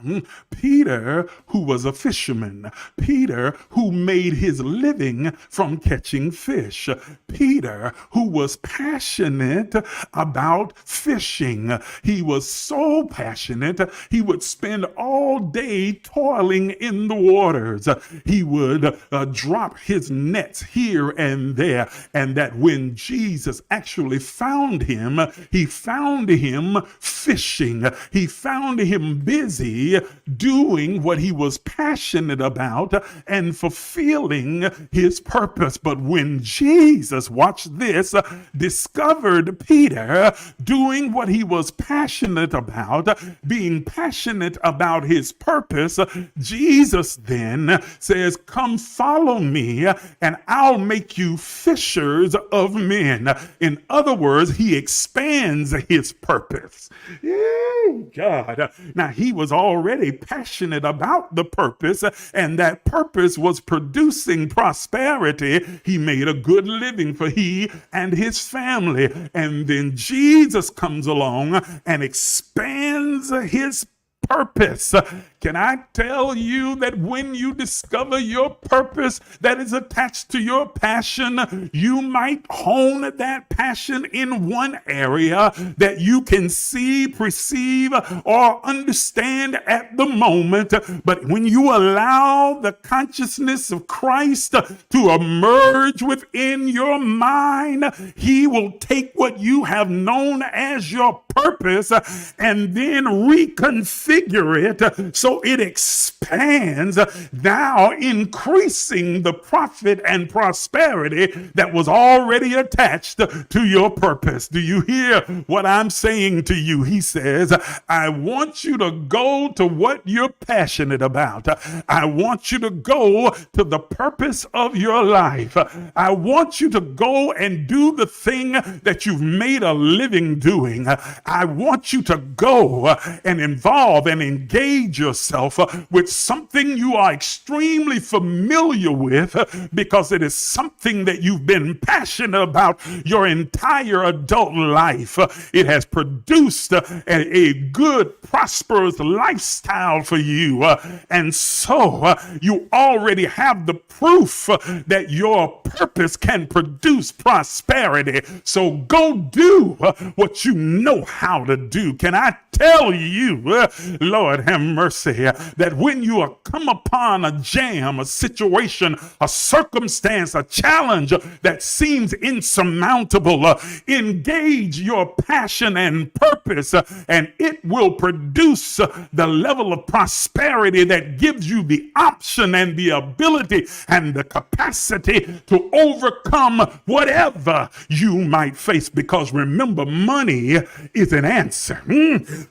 S1: Peter, who was a fisherman. Peter, who made his living from catching fish. Peter, who was passionate about fishing. He was so passionate, he would spend all day toiling in the waters. He would drop his nets here and there, and that when Jesus actually found him, he found him fishing. He found him busy doing what he was passionate about and fulfilling his purpose. But when Jesus, watch this, discovered Peter doing what he was passionate about, being passionate about his purpose, Jesus Jesus then says, come follow me and I'll make you fishers of men. In other words, he expands his purpose. Yay, God. Now, he was already passionate about the purpose, and that purpose was producing prosperity. He made a good living for he and his family. And then Jesus comes along and expands his purpose. Can I tell you that when you discover your purpose that is attached to your passion, you might hone that passion in one area that you can see, perceive, or understand at the moment. But when you allow the consciousness of Christ to emerge within your mind, he will take what you have known as your purpose and then reconfigure it so it expands, now increasing the profit and prosperity that was already attached to your purpose. Do you hear what I'm saying to you? He says, I want you to go to what you're passionate about. I want you to go to the purpose of your life. I want you to go and do the thing that you've made a living doing. I want you to go and involve and engage yourself with something you are extremely familiar with because it is something that you've been passionate about your entire adult life. It has produced a good, prosperous lifestyle for you. And so you already have the proof that your purpose can produce prosperity. So go do what you know how to do. Can I tell you, Lord have mercy, that when you are come upon a jam, a situation, a circumstance, a challenge that seems insurmountable, engage your passion and purpose, and it will produce the level of prosperity that gives you the option and the ability and the capacity to overcome whatever you might face. Because remember, money is an answer.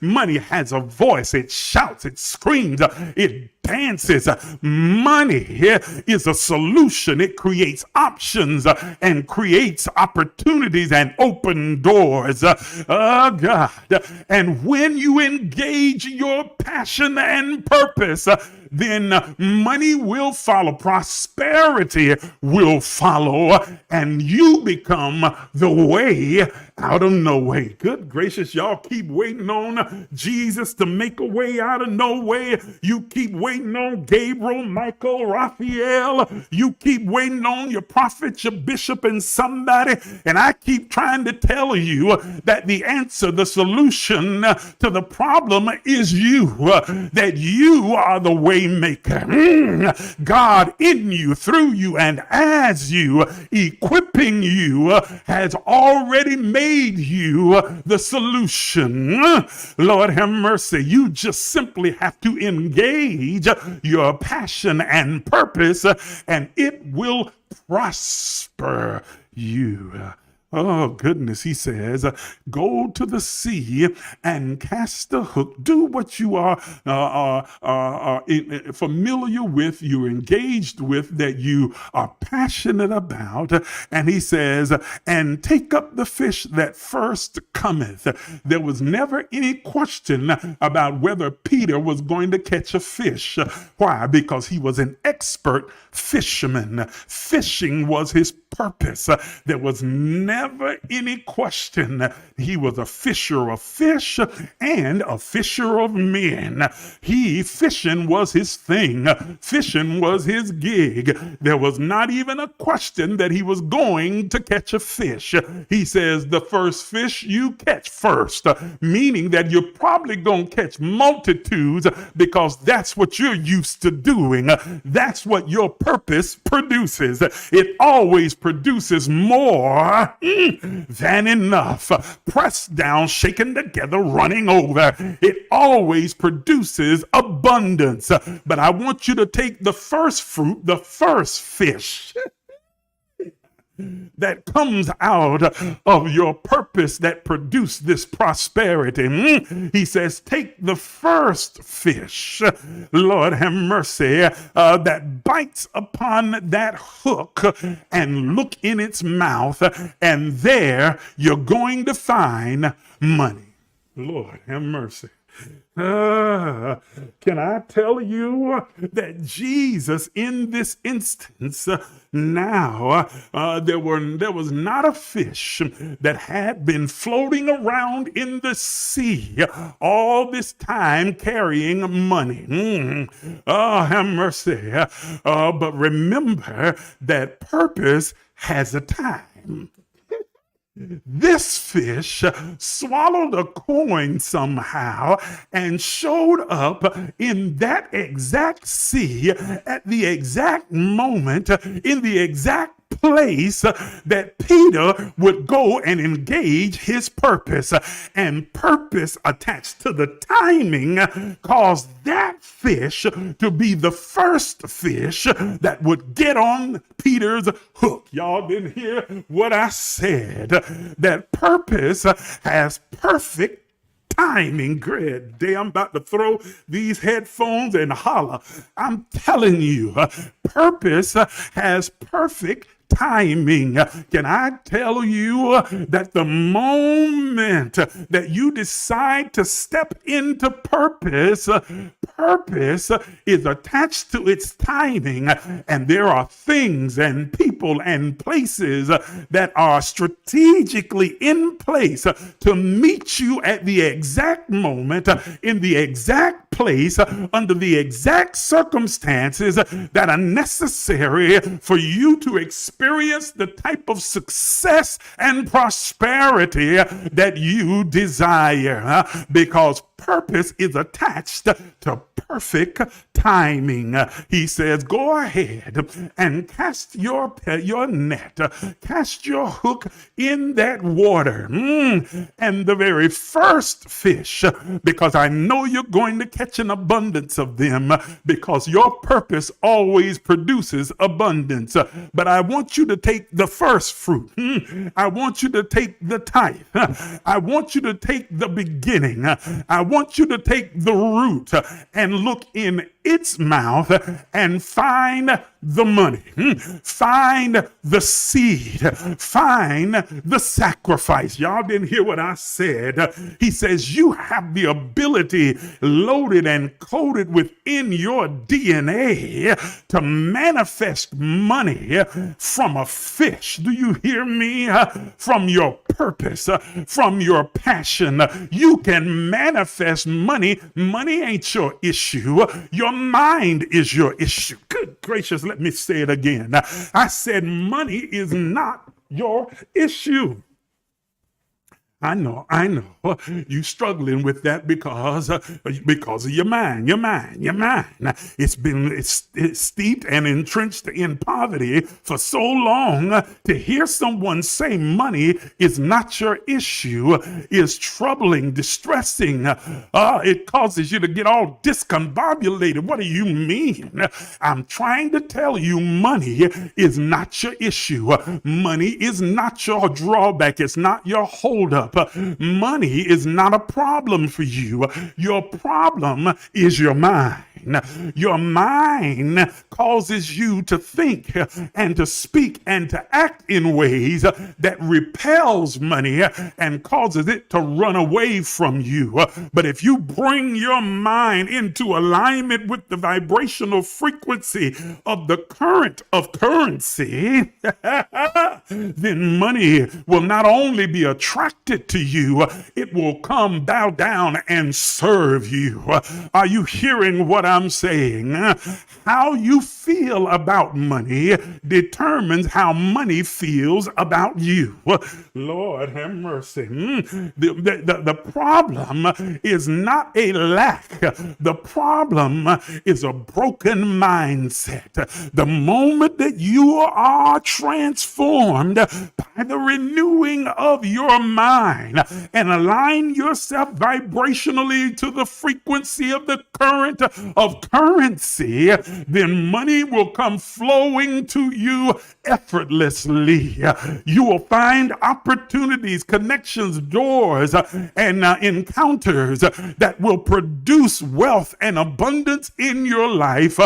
S1: Money has a voice. It shouts, it screams, it dances. Money is a solution. It creates options and creates opportunities and open doors. Oh God. And when you engage your passion and purpose, then money will follow, prosperity will follow, and you become the way out of no way. Good gracious, y'all keep waiting on Jesus to make a way out of no way. You keep waiting on Gabriel, Michael, Raphael. You keep waiting on your prophet, your bishop, and somebody. And I keep trying to tell you that the answer, the solution to the problem is you, that you are the way maker. God in you, through you, and as you, equipping you, has already made you the solution. Lord have mercy. You just simply have to engage your passion and purpose, and it will prosper you. Oh, goodness, he says, go to the sea and cast a hook. Do what you are familiar with, you're engaged with, that you are passionate about. And he says, and take up the fish that first cometh. There was never any question about whether Peter was going to catch a fish. Why? Because he was an expert fisherman. Fishing was his purpose. There was never any question. He was a fisher of fish and a fisher of men. Fishing was his thing. Fishing was his gig. There was not even a question that he was going to catch a fish. He says the first fish you catch first, meaning that you're probably going to catch multitudes because that's what you're used to doing. That's what your purpose produces. It always produces more than enough. Pressed down, shaken together, running over. It always produces abundance. But I want you to take the first fruit, the first fish. that comes out of your purpose that produced this prosperity. He says, take the first fish, Lord have mercy, that bites upon that hook and look in its mouth, and there you're going to find money. Lord have mercy. Can I tell you that Jesus in this instance now, there was not a fish that had been floating around in the sea all this time carrying money. Oh, have mercy. But remember that purpose has a time. This fish swallowed a coin somehow and showed up in that exact sea at the exact moment, in the exact place that Peter would go and engage his purpose. And purpose attached to the timing caused that fish to be the first fish that would get on Peter's hook. Y'all didn't hear what I said. That purpose has perfect timing. Good day, I'm about to throw these headphones and holler. I'm telling you, purpose has perfect timing. Can I tell you that the moment that you decide to step into purpose, purpose is attached to its timing, and there are things and people and places that are strategically in place to meet you at the exact moment, in the exact place, under the exact circumstances that are necessary for you to experience the type of success and prosperity that you desire, because purpose is attached to perfect timing. He says, go ahead and cast your net, cast your hook in that water. And the very first fish, because I know you're going to catch an abundance of them, because your purpose always produces abundance. But I want you to take the first fruit. I want you to take the tithe. I want you to take the beginning. I want you to take the root and look in its mouth and find the money, find the seed, find the sacrifice. Y'all didn't hear what I said. He says you have the ability loaded and coded within your DNA to manifest money from a fish. Do you hear me? From your purpose, from your passion. You can manifest money. Money ain't your issue. Your mind is your issue. Good gracious, let me say it again. I said money is not your issue. I know. You struggling with that because of your mind. It's steeped and entrenched in poverty for so long. To hear someone say money is not your issue is troubling, distressing. It causes you to get all discombobulated. What do you mean? I'm trying to tell you money is not your issue. Money is not your drawback. It's not your holdup. Money is not a problem for you. Your problem is your mind. Your mind causes you to think and to speak and to act in ways that repels money and causes it to run away from you. But if you bring your mind into alignment with the vibrational frequency of the current of currency, then money will not only be attracted to you, it will come, bow down, and serve you. Are you hearing what I'm saying? How you feel about money determines how money feels about you. Lord have mercy. The problem is not a lack. The problem is a broken mindset. The moment that you are transformed by by the renewing of your mind and align yourself vibrationally to the frequency of the current of currency, then money will come flowing to you effortlessly. You will find opportunities, connections, doors, and encounters that will produce wealth and abundance in your life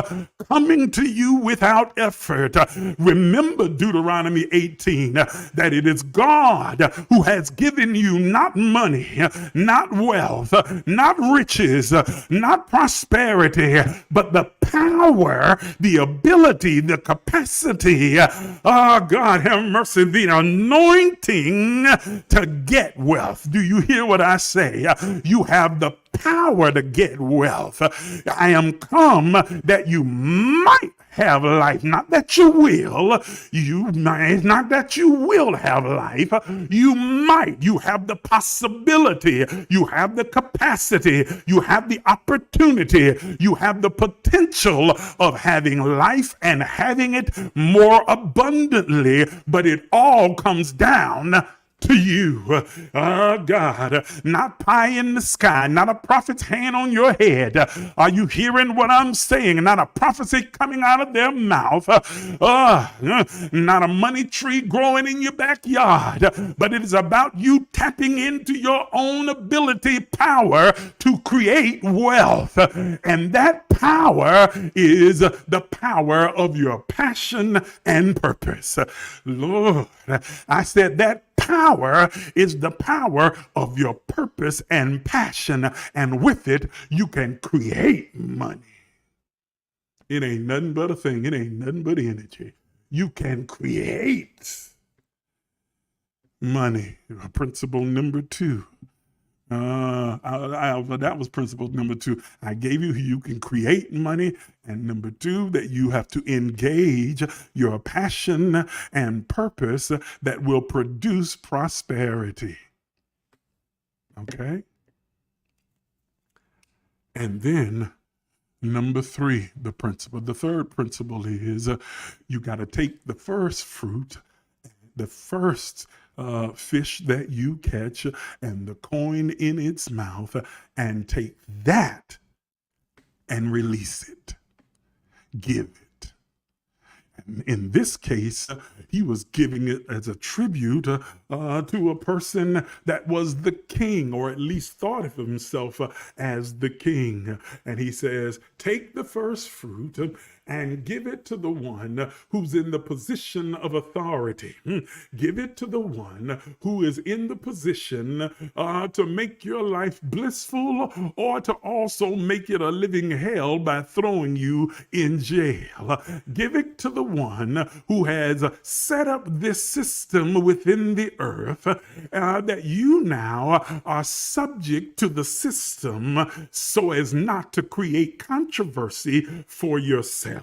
S1: coming to you without effort. Remember Deuteronomy 18, that it is God who has given you not money, not wealth, not riches, not prosperity, but the power, the ability, the capacity, God have mercy, the anointing to get wealth. Do you hear what I say? You have the power to get wealth. I am come that you might have life, not that you will. You might, not that you will have life. You might. You have the possibility. You have the capacity. You have the opportunity. You have the potential of having life and having it more abundantly. But it all comes down to you. God, not pie in the sky, not a prophet's hand on your head. Are you hearing what I'm saying? Not a prophecy coming out of their mouth. Not a money tree growing in your backyard, but it is about you tapping into your own ability, power to create wealth. And that power is the power of your passion and purpose. Lord, I said that power is the power of your purpose and passion, and with it you can create money. It ain't nothing but a thing. It ain't nothing but energy. You can create money. Principle number 2. That was principle number 2. I gave you can create money. And number 2, that you have to engage your passion and purpose that will produce prosperity. Okay? And then number 3, the third principle is you got to take the first fruit, the first fish that you catch and the coin in its mouth, and take that and release it. Give it. And in this case, he was giving it as a tribute to a person that was the king, or at least thought of himself as the king. And he says, take the first fruit and give it to the one who's in the position of authority. Give it to the one who is in the position to make your life blissful, or to also make it a living hell by throwing you in jail. Give it to the one who has set up this system within the earth, that you now are subject to the system so as not to create controversy for yourself,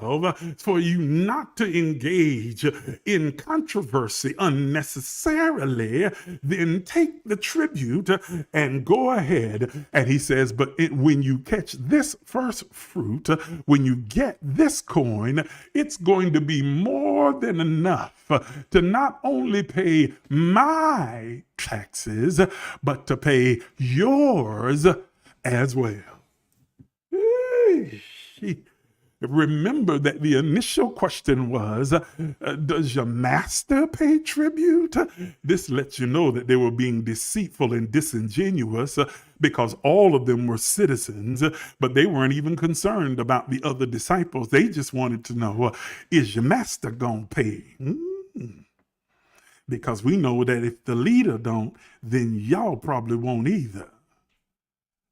S1: for you not to engage in controversy unnecessarily. Then take the tribute and go ahead. And he says, but when you catch this first fruit, when you get this coin, it's going to be more than enough to not only pay my taxes, but to pay yours as well. Remember that the initial question was, does your master pay tribute? This lets you know that they were being deceitful and disingenuous, because all of them were citizens, but they weren't even concerned about the other disciples. They just wanted to know, is your master gonna pay? Because we know that if the leader don't, then y'all probably won't either.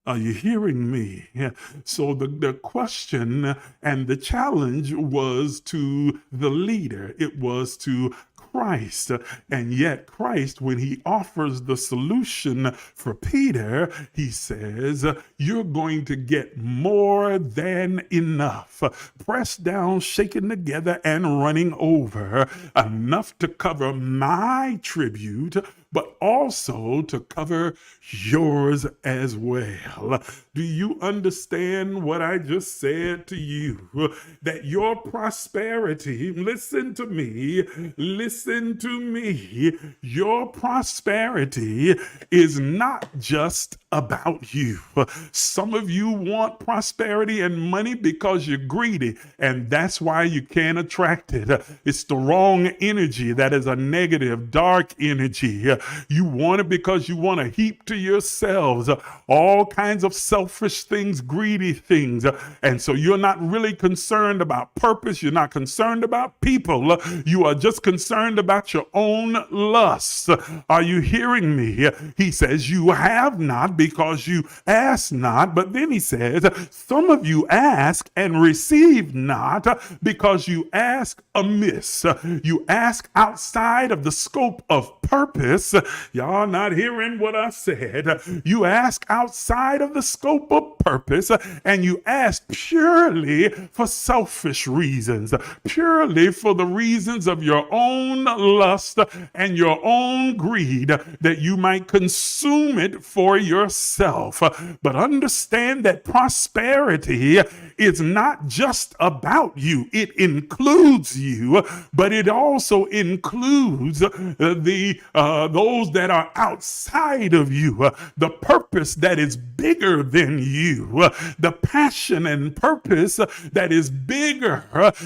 S1: Are you hearing me? Yeah. So the question and the challenge was to the leader. It was to Christ. And yet Christ, when he offers the solution for Peter, he says, you're going to get more than enough. Pressed down, shaken together, and running over. Enough to cover my tribute, but also to cover yours as well. Do you understand what I just said to you? That your prosperity, listen to me, your prosperity is not just about you. Some of you want prosperity and money because you're greedy, and that's why you can't attract it. It's the wrong energy. That is a negative, dark energy. You want it because you want to heap to yourselves all kinds of selfish things, greedy things. And so you're not really concerned about purpose. You're not concerned about people. You are just concerned about your own lusts. Are you hearing me? He says you have not because you ask not. But then he says some of you ask and receive not because you ask amiss. You ask outside of the scope of purpose. Y'all not hearing what I said. You ask outside of the scope of purpose, and you ask purely for selfish reasons, purely for the reasons of your own lust and your own greed, that you might consume it for yourself. But understand that prosperity is not just about you. It includes you, but it also includes those that are outside of you, the purpose that is bigger than you, the passion and purpose that is bigger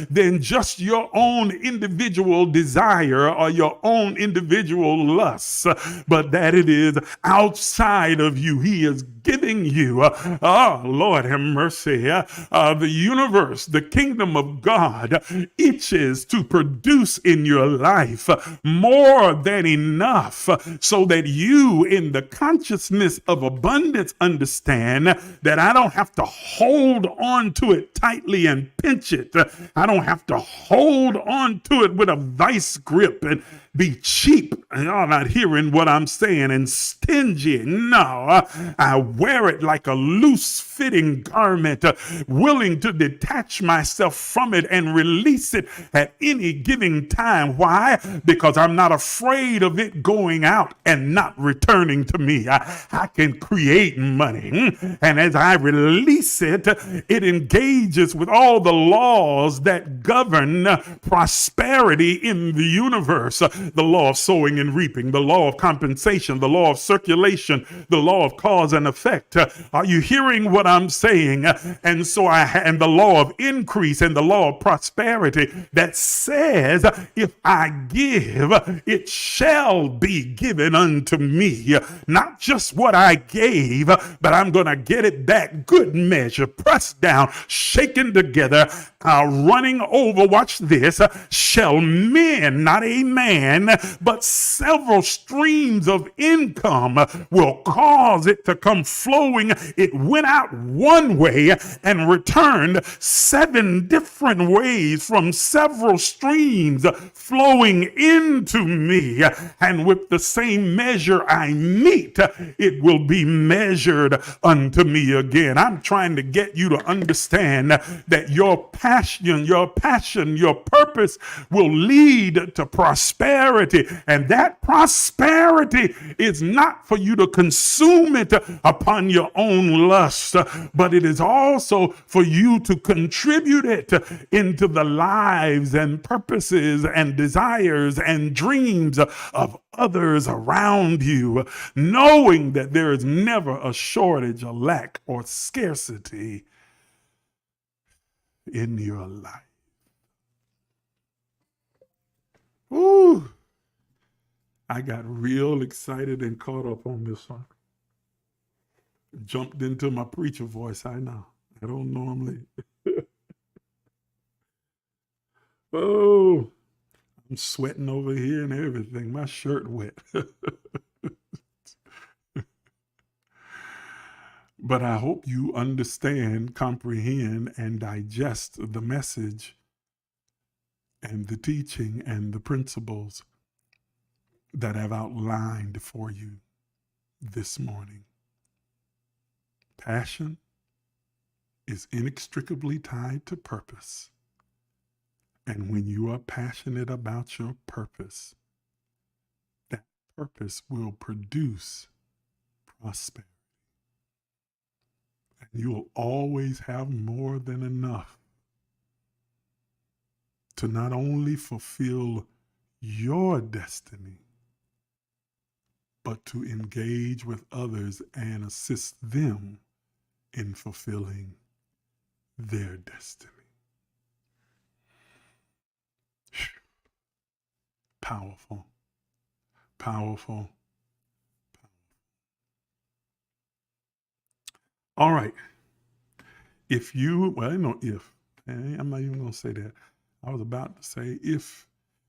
S1: than just your own individual desire or your own individual lusts, but that it is outside of you. He is giving you, oh Lord have mercy, the universe, the kingdom of God itches to produce in your life more than enough so that you, in the consciousness of abundance, understand that I don't have to hold on to it tightly and pinch it. I don't have to hold on to it with a vice grip and be cheap. Y'all not hearing what I'm saying, and stingy. No, I wear it like a loose fitting garment, willing to detach myself from it and release it at any given time. Why? Because I'm not afraid of it going out and not returning to me. I can create money. And as I release it, it engages with all the laws that govern prosperity in the universe. The law of sowing and reaping, the law of compensation, the law of circulation, the law of cause and effect. Are you hearing what I'm saying? And so and the law of increase and the law of prosperity that says, if I give, it shall be given unto me. Not just what I gave, but I'm going to get it back. Good measure, pressed down, shaken together, running over. Watch this. Shall men, not a man, but several streams of income will cause it to come flowing. It went out one way and returned 7 different ways from several streams flowing into me. And with the same measure I meet, it will be measured unto me again. I'm trying to get you to understand that your passion, your purpose will lead to prosperity. And that prosperity is not for you to consume it upon your own lust, but it is also for you to contribute it into the lives and purposes and desires and dreams of others around you, knowing that there is never a shortage, a lack, or scarcity in your life. Ooh, I got real excited and caught up on this one. Jumped into my preacher voice, I know. I don't normally. Oh, I'm sweating over here and everything. My shirt wet. But I hope you understand, comprehend, and digest the message and the teaching and the principles that I've outlined for you this morning. Passion is inextricably tied to purpose. And when you are passionate about your purpose, that
S3: purpose will produce prosperity. And you will always have more than enough to not only fulfill your destiny, but to engage with others and assist them in fulfilling their destiny. Powerful, powerful. All right. If you, well, I know if, I'm not even going to say that. I was about to say if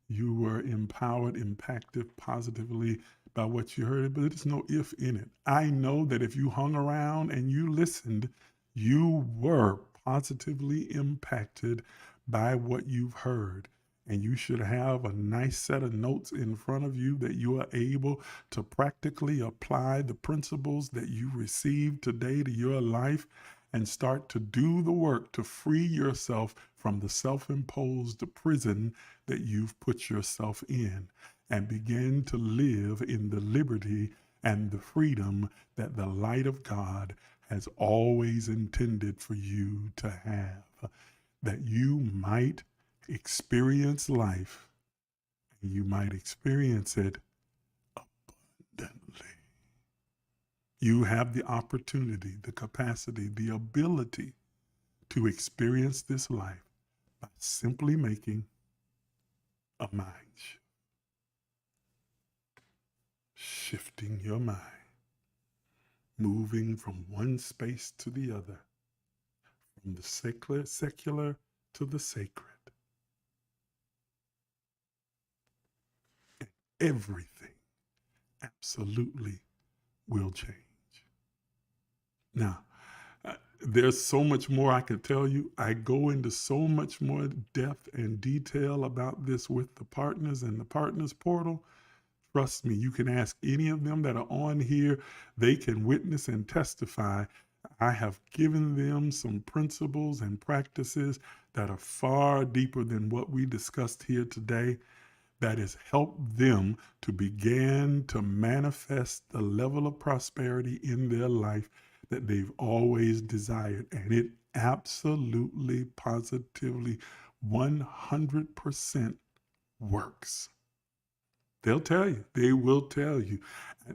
S3: you were empowered, impacted positively by what you heard, but there's no if in it. I know that if you hung around and you listened, you were positively impacted by what you've heard. And you should have a nice set of notes in front of you that you are able to practically apply the principles that you received today to your life and start to do the work to free yourself from the self-imposed prison that you've put yourself in and begin to live in the liberty and the freedom that the light of God has always intended for you to have, that you might experience life and you might experience it abundantly. You have the opportunity, the capacity, the ability to experience this life by simply making a mind shift. Shifting your mind, moving from one space to the other, from the secular to the sacred. And everything absolutely will change. Now, there's so much more I could tell you. I go into so much more depth and detail about this with the partners and the partners portal. Trust me, you can ask any of them that are on here. They can witness and testify. I have given them some principles and practices that are far deeper than what we discussed here today, that has helped them to begin to manifest the level of prosperity in their life that they've always desired. And it absolutely, positively, 100% works. They'll tell you, they will tell you.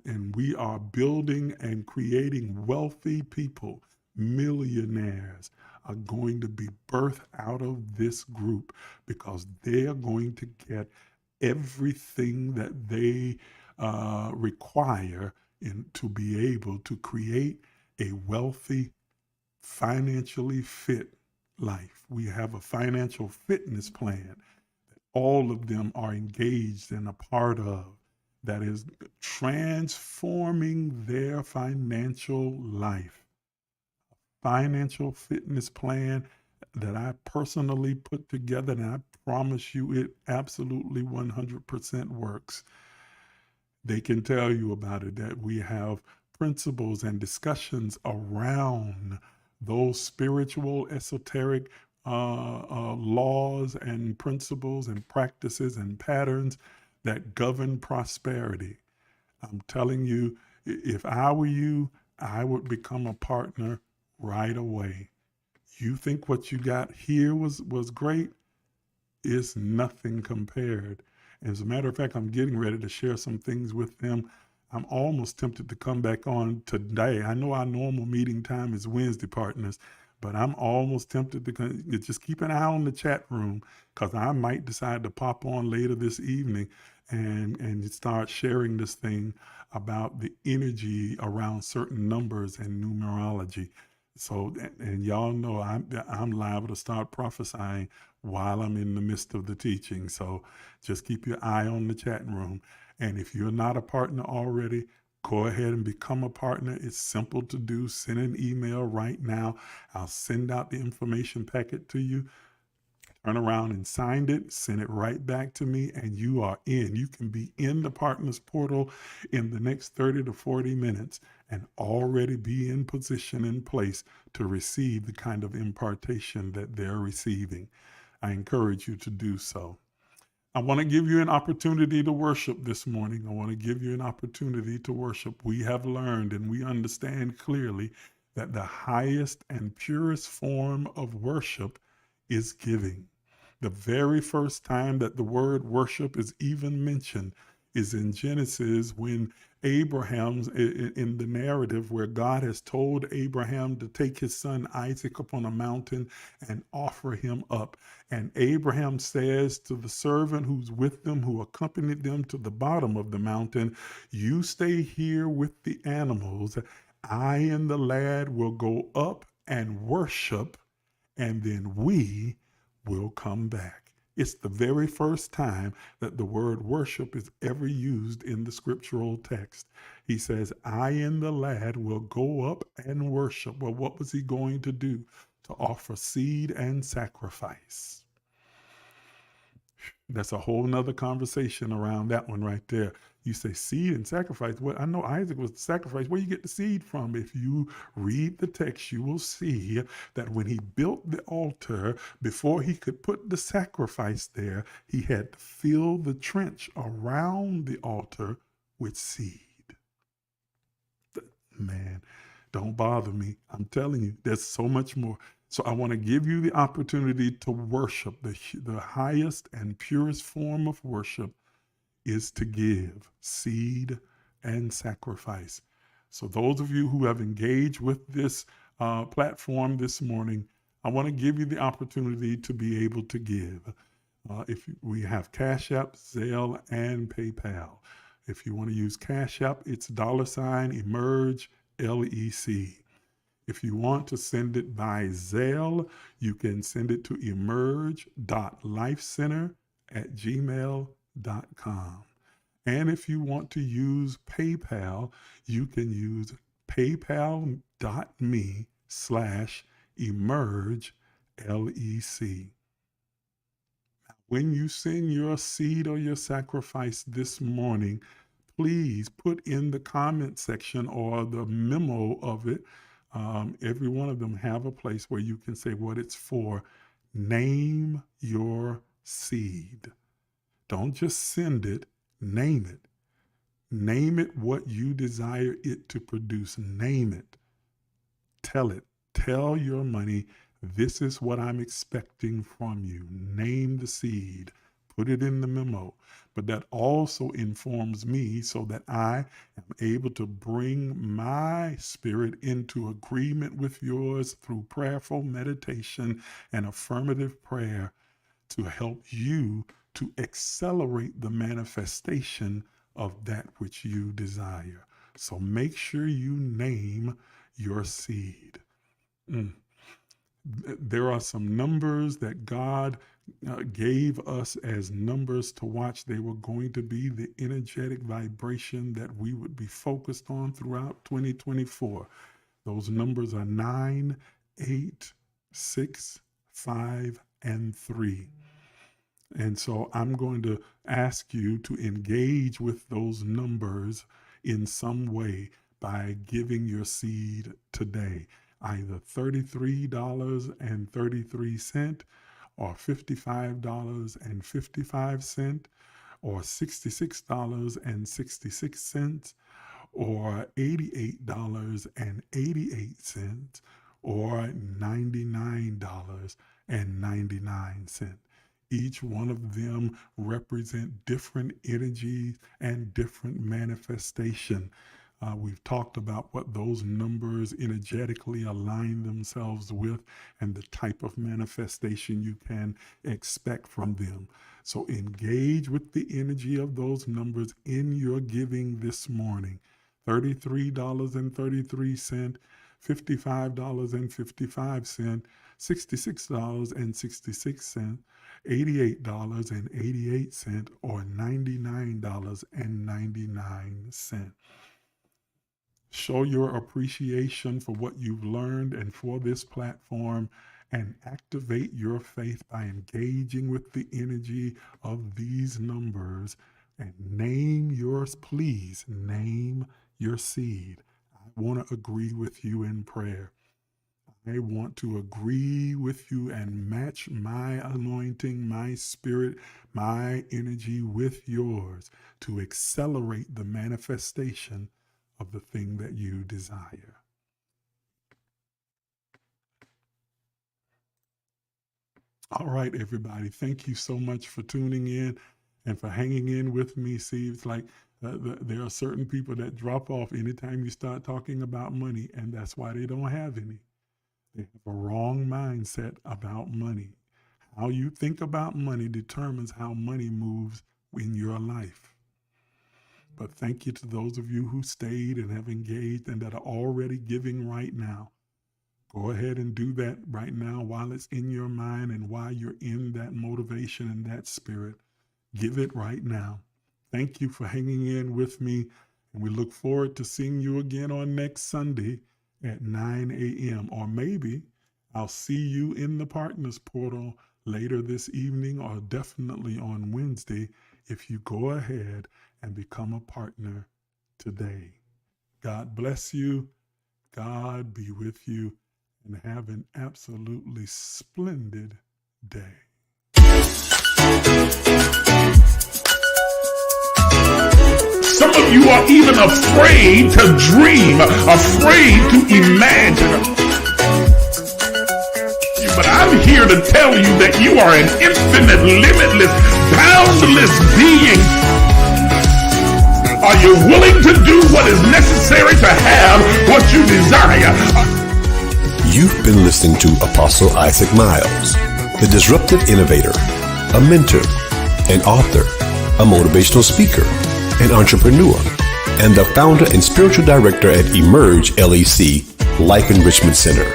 S3: And we are building and creating wealthy people. Millionaires are going to be birthed out of this group because they're going to get everything that they require to be able to create a wealthy, financially fit life. We have a financial fitness plan that all of them are engaged and a part of, that is transforming their financial life. A financial fitness plan that I personally put together, and I promise you it absolutely 100% works. They can tell you about it, that we have principles and discussions around those spiritual, esoteric laws and principles and practices and patterns that govern prosperity. I'm telling you, if I were you, I would become a partner right away. You think what you got here was great? It's nothing compared. As a matter of fact, I'm getting ready to share some things with them. I'm almost tempted to come back on today. I know our normal meeting time is Wednesday, partners, but I'm almost tempted to just keep an eye on the chat room, because I might decide to pop on later this evening and start sharing this thing about the energy around certain numbers and numerology. So, and y'all know I'm liable to start prophesying while I'm in the midst of the teaching. So just keep your eye on the chat room. And if you're not a partner already, go ahead and become a partner. It's simple to do. Send an email right now. I'll send out the information packet to you. Turn around and sign it, send it right back to me, and you are in. You can be in the partners portal in the next 30 to 40 minutes and already be in position, in place to receive the kind of impartation that they're receiving. I encourage you to do so. I want to give you an opportunity to worship this morning. I want to give you an opportunity to worship. We have learned and we understand clearly that the highest and purest form of worship is giving. The very first time that the word worship is even mentioned is in Genesis, when Abraham's in the narrative where God has told Abraham to take his son Isaac up on a mountain and offer him up. And Abraham says to the servant who's with them, who accompanied them to the bottom of the mountain, "You stay here with the animals. I and the lad will go up and worship, and then we will come back." It's the very first time that the word worship is ever used in the scriptural text. He says, "I and the lad will go up and worship." Well, what was he going to do? To offer seed and sacrifice. That's a whole nother conversation around that one right there. You say seed and sacrifice. Well, I know Isaac was the sacrifice. Where you get the seed from? If you read the text, you will see that when he built the altar, before he could put the sacrifice there, he had to fill the trench around the altar with seed. Man, don't bother me. I'm telling you, there's so much more. So I want to give you the opportunity to worship. The highest and purest form of worship is to give seed and sacrifice. So those of you who have engaged with this platform this morning, I want to give you the opportunity to be able to give. If we have Cashapp, Zelle, and PayPal. If you want to use Cashapp, it's $emergelec. If you want to send it by Zelle, you can send it to emerge.lifecenter@gmail.com. And if you want to use PayPal, you can use paypal.me/emergelec. When you send your seed or your sacrifice this morning, please put in the comment section or the memo of it. Every one of them have a place where you can say what it's for. Name your seed. Don't just send it, name it. Name it what you desire it to produce. Name it. Tell it. Tell your money, this is what I'm expecting from you. Name the seed. Put it in the memo. But that also informs me so that I am able to bring my spirit into agreement with yours through prayerful meditation and affirmative prayer to help you to accelerate the manifestation of that which you desire. So make sure you name your seed. There are some numbers that God gave us as numbers to watch. They were going to be the energetic vibration that we would be focused on throughout 2024. Those numbers are 9, 8, 6, 5, and 3. And so I'm going to ask you to engage with those numbers in some way by giving your seed today. Either $33.33 or $55.55 or $66.66 or $88.88 or $99.99. Each one of them represent different energies and different manifestation. We've talked about what those numbers energetically align themselves with and the type of manifestation you can expect from them. So engage with the energy of those numbers in your giving this morning. $33.33, $55.55, $66.66, $88.88, or $99.99. Show your appreciation for what you've learned and for this platform, and activate your faith by engaging with the energy of these numbers. And name yours, please name your seed. I want to agree with you in prayer. I want to agree with you and match my anointing, my spirit, my energy with yours to accelerate the manifestation of the thing that you desire. All right, everybody. Thank you so much for tuning in and for hanging in with me. See, it's like there are certain people that drop off anytime you start talking about money, and that's why they don't have any. They have a wrong mindset about money. How you think about money determines how money moves in your life. But thank you to those of you who stayed and have engaged and that are already giving right now. Go ahead and do that right now while it's in your mind and while you're in that motivation and that spirit. Give it right now. Thank you for hanging in with me, and we look forward to seeing you again on next Sunday at 9 a.m. Or maybe I'll see you in the Partners Portal later this evening, or definitely on Wednesday if you go ahead and become a partner today. God bless you. God be with you, and have an absolutely splendid day.
S1: Some of you are even afraid to dream, afraid to imagine. But I'm here to tell you that you are an infinite, limitless, boundless being. Are you willing to do what is necessary to have what you desire?
S2: You've been listening to Apostle Isaac Miles, the disruptive innovator, a mentor, an author, a motivational speaker, an entrepreneur, and the founder and spiritual director at emergelec Life Enrichment Center.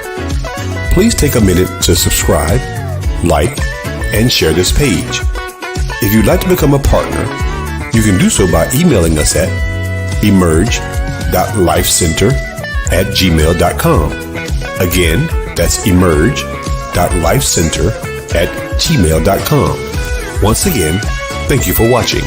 S2: Please take a minute to subscribe, like, and share this page. If you'd like to become a partner, you can do so by emailing us at emerge.lifecenter@gmail.com. Again, that's emerge.lifecenter@gmail.com. Once again, thank you for watching.